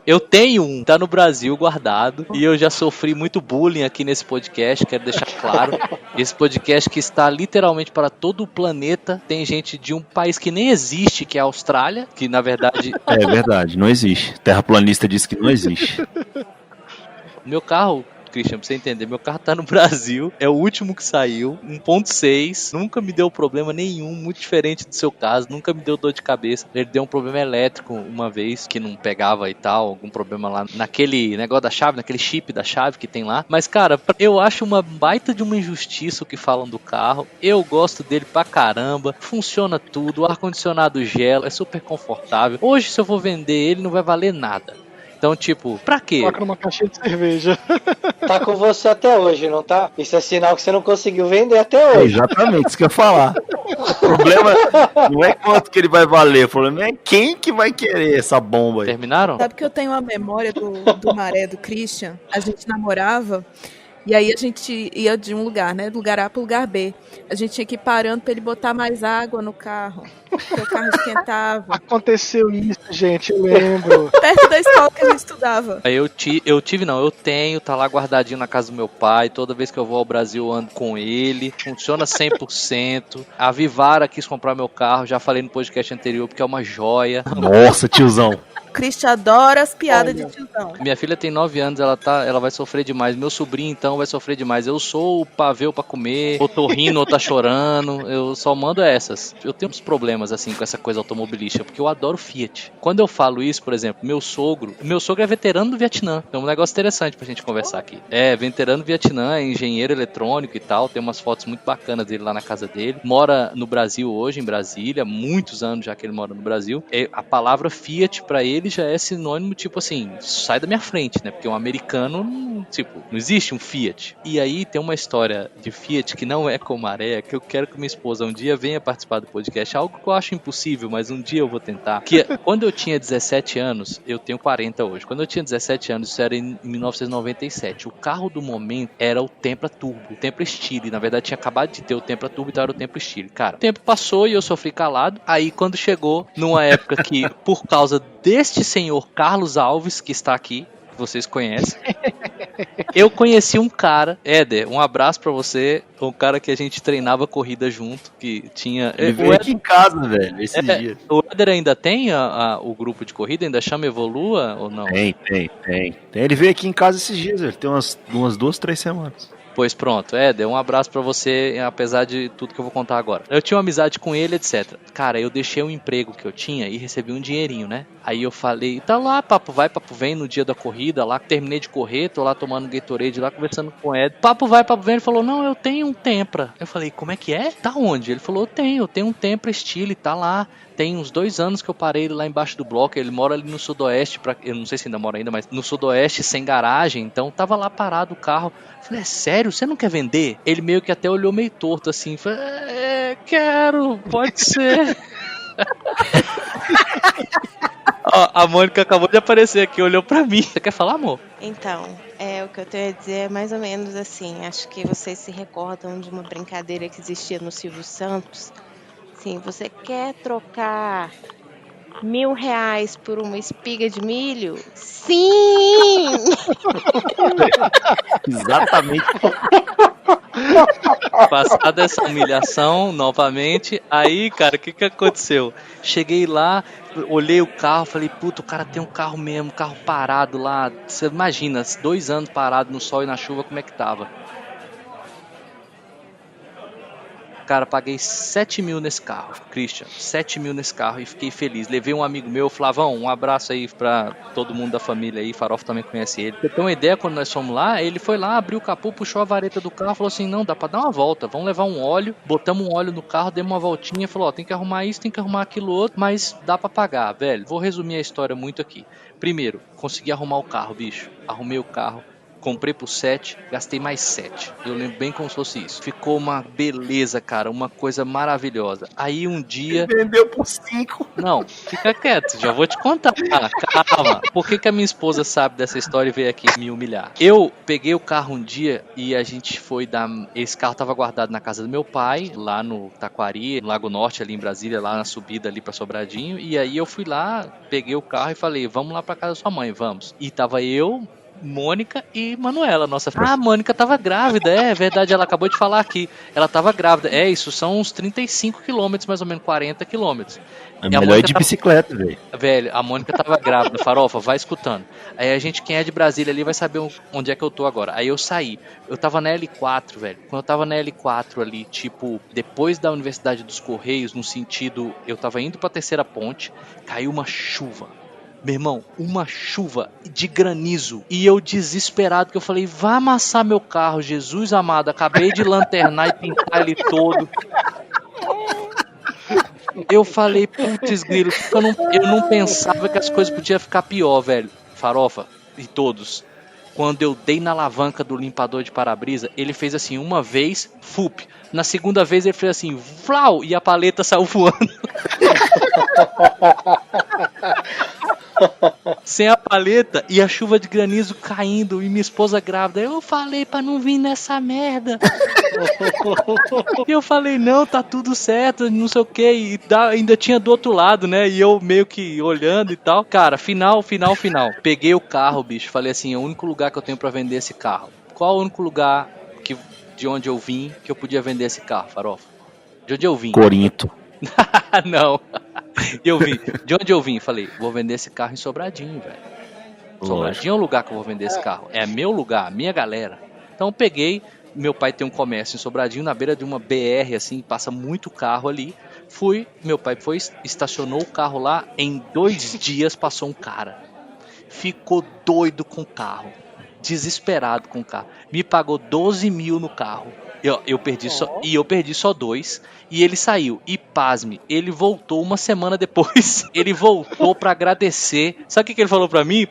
Eu tenho um, tá no Brasil guardado, e eu já sofri muito bullying aqui nesse podcast, quero deixar claro. Esse podcast que está literalmente para todo o planeta. Tem gente de um país que nem existe, que é a Austrália, que na verdade... É verdade, não existe. Terraplanista disse que não existe. Meu carro, Christian, pra você entender, meu carro tá no Brasil, é o último que saiu, 1.6, nunca me deu problema nenhum, muito diferente do seu caso, nunca me deu dor de cabeça. Ele deu um problema elétrico uma vez, que não pegava e tal, algum problema lá naquele negócio da chave, naquele chip da chave que tem lá. Mas, cara, eu acho uma baita de uma injustiça o que falam do carro. Eu gosto dele pra caramba, funciona tudo, o ar-condicionado gela, é super confortável. Hoje, se eu for vender ele, não vai valer nada. Então, tipo, pra quê? Coloca numa caixinha de cerveja. Tá com você até hoje, não tá? Isso é sinal que você não conseguiu vender até hoje. Exatamente, isso que eu ia falar. O problema não é quanto que ele vai valer, o problema é quem que vai querer essa bomba aí. Terminaram? Sabe que eu tenho a memória do Maré, do Christian? A gente namorava E aí a gente ia de um lugar, né? Do lugar A pro lugar B. A gente tinha que ir parando pra ele botar mais água no carro. Porque o carro esquentava. Aconteceu isso, gente, eu lembro. Perto da escola que a gente estudava. Aí eu tenho, tá lá guardadinho na casa do meu pai. Toda vez que eu vou ao Brasil eu ando com ele. Funciona 100%. A Vivara quis comprar meu carro, já falei no podcast anterior, porque é uma joia. Nossa, tiozão. Christian adora as piadas de tiozão. Minha filha tem 9 anos, ela vai sofrer demais. Meu sobrinho, então, vai sofrer demais. Eu sou o pavê pra comer, ou tô rindo, ou tá chorando. Eu só mando essas. Eu tenho uns problemas, assim, com essa coisa automobilística, porque eu adoro Fiat. Quando eu falo isso, por exemplo, meu sogro é veterano do Vietnã. Então, um negócio interessante pra gente conversar aqui. É, veterano do Vietnã, é engenheiro eletrônico e tal. Tem umas fotos muito bacanas dele lá na casa dele. Mora no Brasil hoje, em Brasília. Muitos anos já que ele mora no Brasil. A palavra Fiat pra ele já é sinônimo, tipo assim, sai da minha frente, né? Porque um americano, tipo, não existe um Fiat. E aí tem uma história de Fiat que não é com maré, que eu quero que minha esposa um dia venha participar do podcast. Algo que eu acho impossível, mas um dia eu vou tentar. Que quando eu tinha 17 anos, eu tenho 40 hoje. Quando eu tinha 17 anos, isso era em 1997. O carro do momento era o Tempra Turbo, o Tempra Stile. Na verdade, tinha acabado de ter o Tempra Turbo, então era o Tempra Stile. Cara, o tempo passou e eu sofri calado. Aí, quando chegou numa época que, por causa deste senhor Carlos Alves, que está aqui, que vocês conhecem, eu conheci um cara, Éder, um abraço pra você, um cara que a gente treinava corrida junto, que tinha... Ele veio aqui em casa, velho, esse dia. O Éder ainda tem o grupo de corrida? Ainda chama Evolua ou não? Tem. Ele veio aqui em casa esses dias, velho, tem umas 2-3 semanas. Pois pronto, Éder, um abraço pra você, apesar de tudo que eu vou contar agora. Eu tinha uma amizade com ele, etc. Cara, eu deixei um emprego que eu tinha e recebi um dinheirinho, né? Aí eu falei, tá lá, papo vai, papo vem, no dia da corrida lá, terminei de correr, tô lá tomando Gatorade lá, conversando com o Éder. Papo vai, papo vem, ele falou, não, eu tenho um Tempra. Eu falei, como é que é? Tá onde? Ele falou, eu tenho um Tempra Stile, tá lá. Tem uns 2 anos que eu parei ele lá embaixo do bloco. Ele mora ali no sudoeste, eu não sei se ainda mora ainda, mas no sudoeste, sem garagem. Então tava lá parado o carro. Eu falei, é sério? Você não quer vender? Ele meio que até olhou meio torto assim. Falei, quero, pode ser. Ó, a Mônica acabou de aparecer aqui, olhou pra mim. Você quer falar, amor? Então, o que eu tenho a dizer é mais ou menos assim. Acho que vocês se recordam de uma brincadeira que existia no Silvio Santos. Sim, você quer trocar R$1.000 por uma espiga de milho? Sim! Exatamente. Passada essa humilhação novamente, aí, cara, o que aconteceu? Cheguei lá, olhei o carro, falei, puta, o cara tem um carro mesmo, carro parado lá. Você imagina, 2 anos parado no sol e na chuva, como é que tava? Cara, paguei 7 mil nesse carro, Christian, 7 mil nesse carro e fiquei feliz. Levei um amigo meu, Flavão, um abraço aí pra todo mundo da família aí, Farofa também conhece ele. Pra ter uma ideia, quando nós fomos lá, ele foi lá, abriu o capô, puxou a vareta do carro, falou assim, não, dá pra dar uma volta, vamos levar um óleo, botamos um óleo no carro, demos uma voltinha, falou, ó, tem que arrumar isso, tem que arrumar aquilo outro, mas dá pra pagar, velho. Vou resumir a história muito aqui. Primeiro, consegui arrumar o carro, bicho, arrumei o carro. Comprei por 7, gastei mais 7. Eu lembro bem como se fosse isso. Ficou uma beleza, cara, uma coisa maravilhosa. Aí um dia... Ele vendeu por 5. Não, fica quieto, já vou te contar. Calma. Por que a minha esposa sabe dessa história e veio aqui me humilhar? Eu peguei o carro um dia e a gente foi dar... Esse carro tava guardado na casa do meu pai, lá no Taquari, no Lago Norte, ali em Brasília, lá na subida ali pra Sobradinho. E aí eu fui lá, peguei o carro e falei, vamos lá pra casa da sua mãe, vamos. E tava eu... Mônica e Manuela, nossa filha. Ah, a Mônica tava grávida, é verdade, ela acabou de falar aqui. Ela tava grávida, isso são uns 35 quilômetros, mais ou menos 40 quilômetros. É melhor ir de bicicleta, velho. Velho, a Mônica tava grávida, Farofa, vai escutando. Aí a gente, quem é de Brasília ali, vai saber onde é que eu tô agora. Aí eu saí, eu tava na L4, velho. Quando eu tava na L4 ali, tipo, depois da Universidade dos Correios, no sentido, eu tava indo pra Terceira Ponte, caiu uma chuva. Meu irmão, uma chuva de granizo. E eu desesperado, que eu falei, vai amassar meu carro, Jesus amado. Acabei de lanternar e pintar ele todo. Eu falei, putz grilo, eu não pensava que as coisas podiam ficar pior, velho. Farofa e todos. Quando eu dei na alavanca do limpador de para-brisa, ele fez assim uma vez, fup. Na segunda vez ele fez assim, vlau, e a paleta saiu voando. sem a paleta e a chuva de granizo caindo e minha esposa grávida. Eu falei pra não vir nessa merda. E eu falei, não, tá tudo certo, não sei o que. E ainda tinha do outro lado, né? E eu meio que olhando e tal. Cara, final. Peguei o carro, bicho. Falei assim, é o único lugar que eu tenho pra vender esse carro. Qual é o único lugar de onde eu vim que eu podia vender esse carro, Farofa? De onde eu vim? Corinto. Não. Eu vim. De onde eu vim? Falei, vou vender esse carro em Sobradinho, velho. Sobradinho é o lugar que eu vou vender esse carro. É meu lugar, minha galera. Então eu peguei, meu pai tem um comércio em Sobradinho, na beira de uma BR, assim, passa muito carro ali. Meu pai foi, estacionou o carro lá, em 2 dias passou um cara. Ficou doido com o carro. Desesperado com o carro. Me pagou 12 mil no carro. Eu perdi só 2. E ele saiu. E pasme, ele voltou uma semana depois. Ele voltou pra agradecer. Sabe o que ele falou pra mim?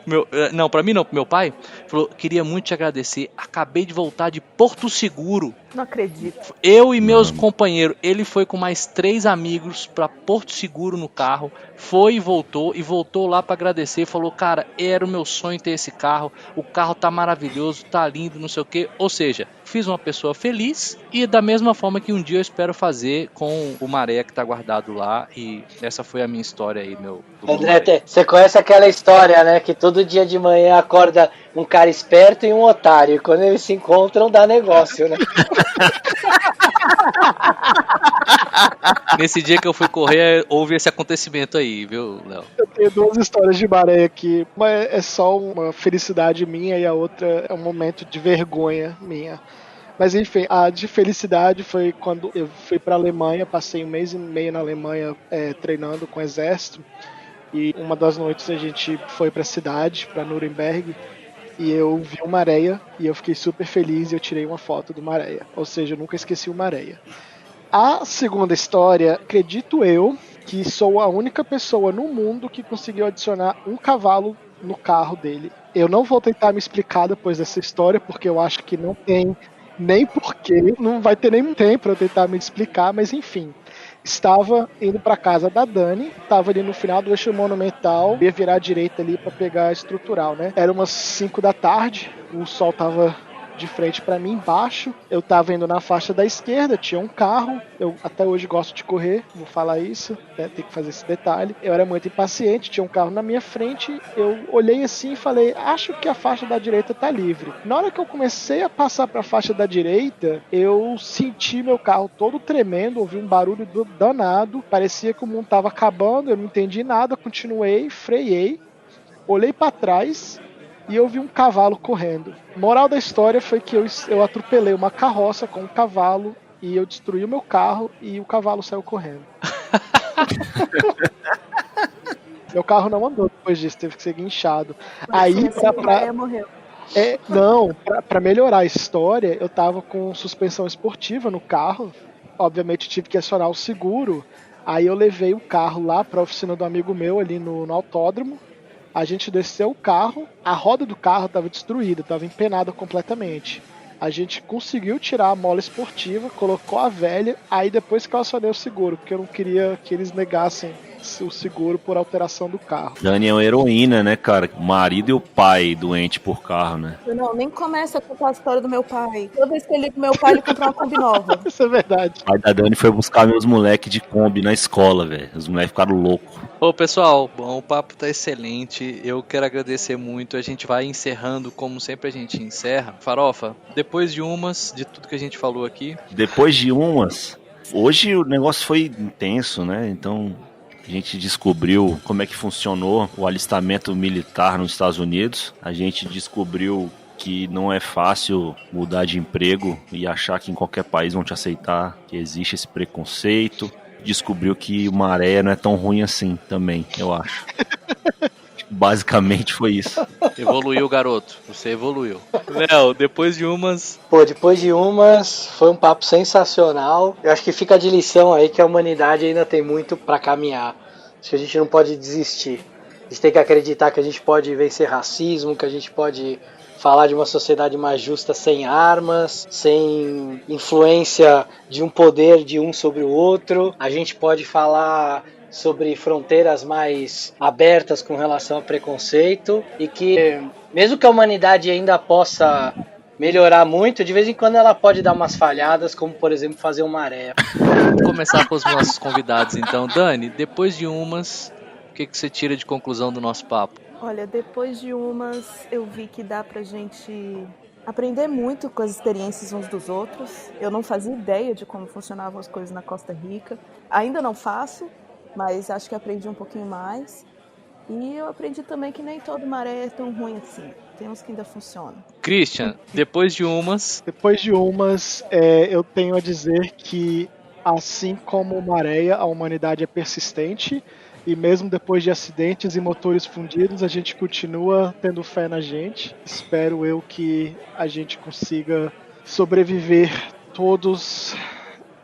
Pra mim não, pro meu pai. Falou, queria muito te agradecer. Acabei de voltar de Porto Seguro. Não acredito. Eu e meus companheiros. Ele foi com mais 3 amigos pra Porto Seguro no carro. Foi e voltou lá pra agradecer. Falou, cara, era o meu sonho ter esse carro. O carro tá maravilhoso, tá lindo, não sei o que. Ou seja, fiz uma pessoa feliz. E da mesma forma que um dia eu espero fazer com o Maré que tá guardado lá. E essa foi a minha história aí, André, você conhece aquela história, né? Que todo dia de manhã acorda um cara esperto e um otário. E quando eles se encontram, dá negócio, né? Nesse dia que eu fui correr, houve esse acontecimento aí, viu, Léo? Eu tenho 2 histórias de Maré aqui. Uma é só uma felicidade minha e a outra é um momento de vergonha minha. Mas enfim, a de felicidade foi quando eu fui para a Alemanha, passei 1 mês e meio na Alemanha treinando com o exército. E uma das noites a gente foi para a cidade, para Nuremberg, e eu vi uma areia e eu fiquei super feliz e eu tirei uma foto de uma areia. Ou seja, eu nunca esqueci uma areia. A segunda história, acredito eu, que sou a única pessoa no mundo que conseguiu adicionar um cavalo no carro dele. Eu não vou tentar me explicar depois dessa história, porque eu acho que não tem nem porquê, não vai ter nem tempo para eu tentar me explicar, mas enfim. Estava indo para casa da Dani, estava ali no final do eixo monumental, ia virar à direita ali para pegar a estrutural, né? Era umas 5 da tarde, o sol tava de frente para mim, embaixo. Eu tava indo na faixa da esquerda, tinha um carro. Eu até hoje gosto de correr, vou falar isso, né? Tem que fazer esse detalhe. Eu era muito impaciente, tinha um carro na minha frente. Eu olhei assim e falei, acho que a faixa da direita tá livre. Na hora que eu comecei a passar para a faixa da direita, eu senti meu carro todo tremendo, ouvi um barulho danado. Parecia que o mundo tava acabando, eu não entendi nada, continuei, freiei, olhei para trás e eu vi um cavalo correndo. Moral da história foi que eu atropelei uma carroça com um cavalo e eu destruí o meu carro e o cavalo saiu correndo. Meu carro não andou depois disso, teve que ser guinchado. Aí, pra melhorar a história, eu tava com suspensão esportiva no carro. Obviamente tive que acionar o seguro. Aí eu levei o carro lá pra oficina do amigo meu ali no autódromo. A gente desceu o carro, a roda do carro estava destruída, estava empenada completamente. A gente conseguiu tirar a mola esportiva, colocou a velha, aí depois que eu acionei o seguro, porque eu não queria que eles negassem o seguro por alteração do carro. Dani é uma heroína, né, cara? O marido e o pai doente por carro, né? Não, nem começa a contar a história do meu pai. Toda vez que eu ligo pro meu pai, ele compra uma Kombi nova. Isso é verdade. O pai da Dani foi buscar meus moleques de Kombi na escola, velho. Os moleques ficaram loucos. Ô pessoal, bom, o papo tá excelente, eu quero agradecer muito, a gente vai encerrando como sempre a gente encerra. Farofa, depois de tudo que a gente falou aqui... Depois de hoje o negócio foi intenso, né, então a gente descobriu como é que funcionou o alistamento militar nos Estados Unidos, a gente descobriu que não é fácil mudar de emprego e achar que em qualquer país vão te aceitar, que existe esse preconceito. Descobriu que uma areia não é tão ruim assim também, eu acho. Basicamente foi isso. Evoluiu, garoto. Você evoluiu. Léo, depois de foi um papo sensacional. Eu acho que fica de lição aí que a humanidade ainda tem muito pra caminhar. Acho que a gente não pode desistir. A gente tem que acreditar que a gente pode vencer racismo, que a gente pode falar de uma sociedade mais justa sem armas, sem influência de um poder de um sobre o outro. A gente pode falar sobre fronteiras mais abertas com relação a preconceito e que, mesmo que a humanidade ainda possa melhorar muito, de vez em quando ela pode dar umas falhadas, como por exemplo fazer uma maré. Vamos começar com os nossos convidados então. Dani, depois de umas, o que você tira de conclusão do nosso papo? Olha, depois de umas eu vi que dá pra gente aprender muito com as experiências uns dos outros. Eu não fazia ideia de como funcionavam as coisas na Costa Rica. Ainda não faço, mas acho que aprendi um pouquinho mais. E eu aprendi também que nem todo maré é tão ruim assim. Tem uns que ainda funcionam. Christian, depois de umas... Depois de umas, eu tenho a dizer que, assim como Maréia, a humanidade é persistente. E mesmo depois de acidentes e motores fundidos, a gente continua tendo fé na gente. Espero eu que a gente consiga sobreviver todos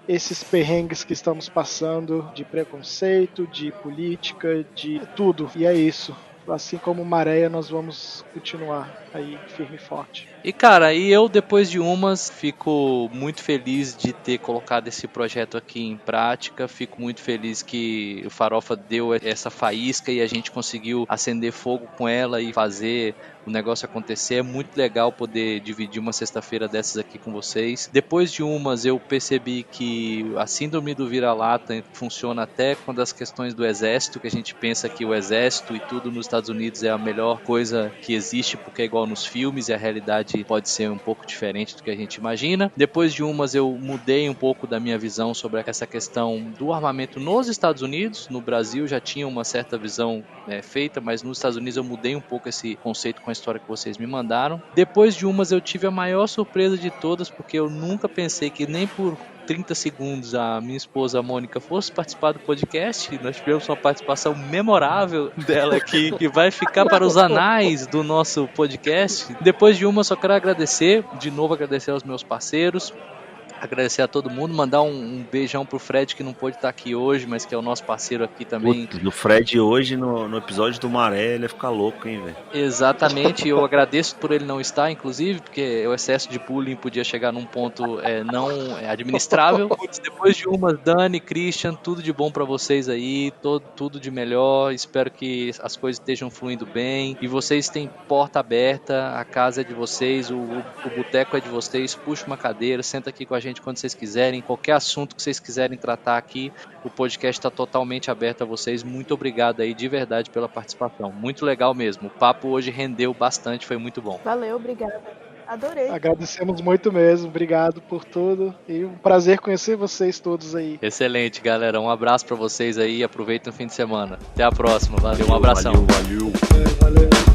esses perrengues que estamos passando, de preconceito, de política, de tudo. E é isso. Assim como Maréia, nós vamos continuar aí firme e forte. E cara, eu depois de umas fico muito feliz de ter colocado esse projeto aqui em prática, fico muito feliz que o Farofa deu essa faísca e a gente conseguiu acender fogo com ela e fazer o negócio acontecer. É muito legal poder dividir uma sexta-feira dessas aqui com vocês. Depois de umas eu percebi que a síndrome do vira-lata funciona até quando as questões do exército, que a gente pensa que o exército e tudo nos Estados Unidos é a melhor coisa que existe porque é igual nos filmes e a realidade pode ser um pouco diferente do que a gente imagina. Depois de umas eu mudei um pouco da minha visão sobre essa questão do armamento nos Estados Unidos. No Brasil já tinha uma certa visão feita, mas nos Estados Unidos eu mudei um pouco esse conceito com a história que vocês me mandaram. Depois de umas eu tive a maior surpresa de todas, porque eu nunca pensei que nem por 30 segundos a minha esposa a Mônica fosse participar do podcast. Nós tivemos uma participação memorável dela aqui que vai ficar para os anais do nosso podcast. Depois de uma, só quero agradecer, de novo agradecer aos meus parceiros, agradecer a todo mundo, mandar um beijão pro Fred que não pôde estar aqui hoje, mas que é o nosso parceiro aqui também. O Fred hoje no episódio do Maré, ele ia ficar louco, hein, velho? Exatamente, eu agradeço por ele não estar, inclusive, porque o excesso de bullying podia chegar num ponto não administrável. Depois de uma, Dani, Christian, tudo de bom pra vocês aí, tudo de melhor, espero que as coisas estejam fluindo bem, e vocês têm porta aberta, a casa é de vocês, o boteco é de vocês, puxa uma cadeira, senta aqui com a gente quando vocês quiserem, qualquer assunto que vocês quiserem tratar aqui, o podcast está totalmente aberto a vocês. Muito obrigado aí de verdade pela participação, muito legal mesmo, o papo hoje rendeu bastante, foi muito bom. Valeu, obrigada. Adorei. Agradecemos muito mesmo, obrigado por tudo e um prazer conhecer vocês todos aí. Excelente, galera, um abraço para vocês aí, aproveitem o fim de semana, até a próxima, valeu, um abração. Valeu. Valeu.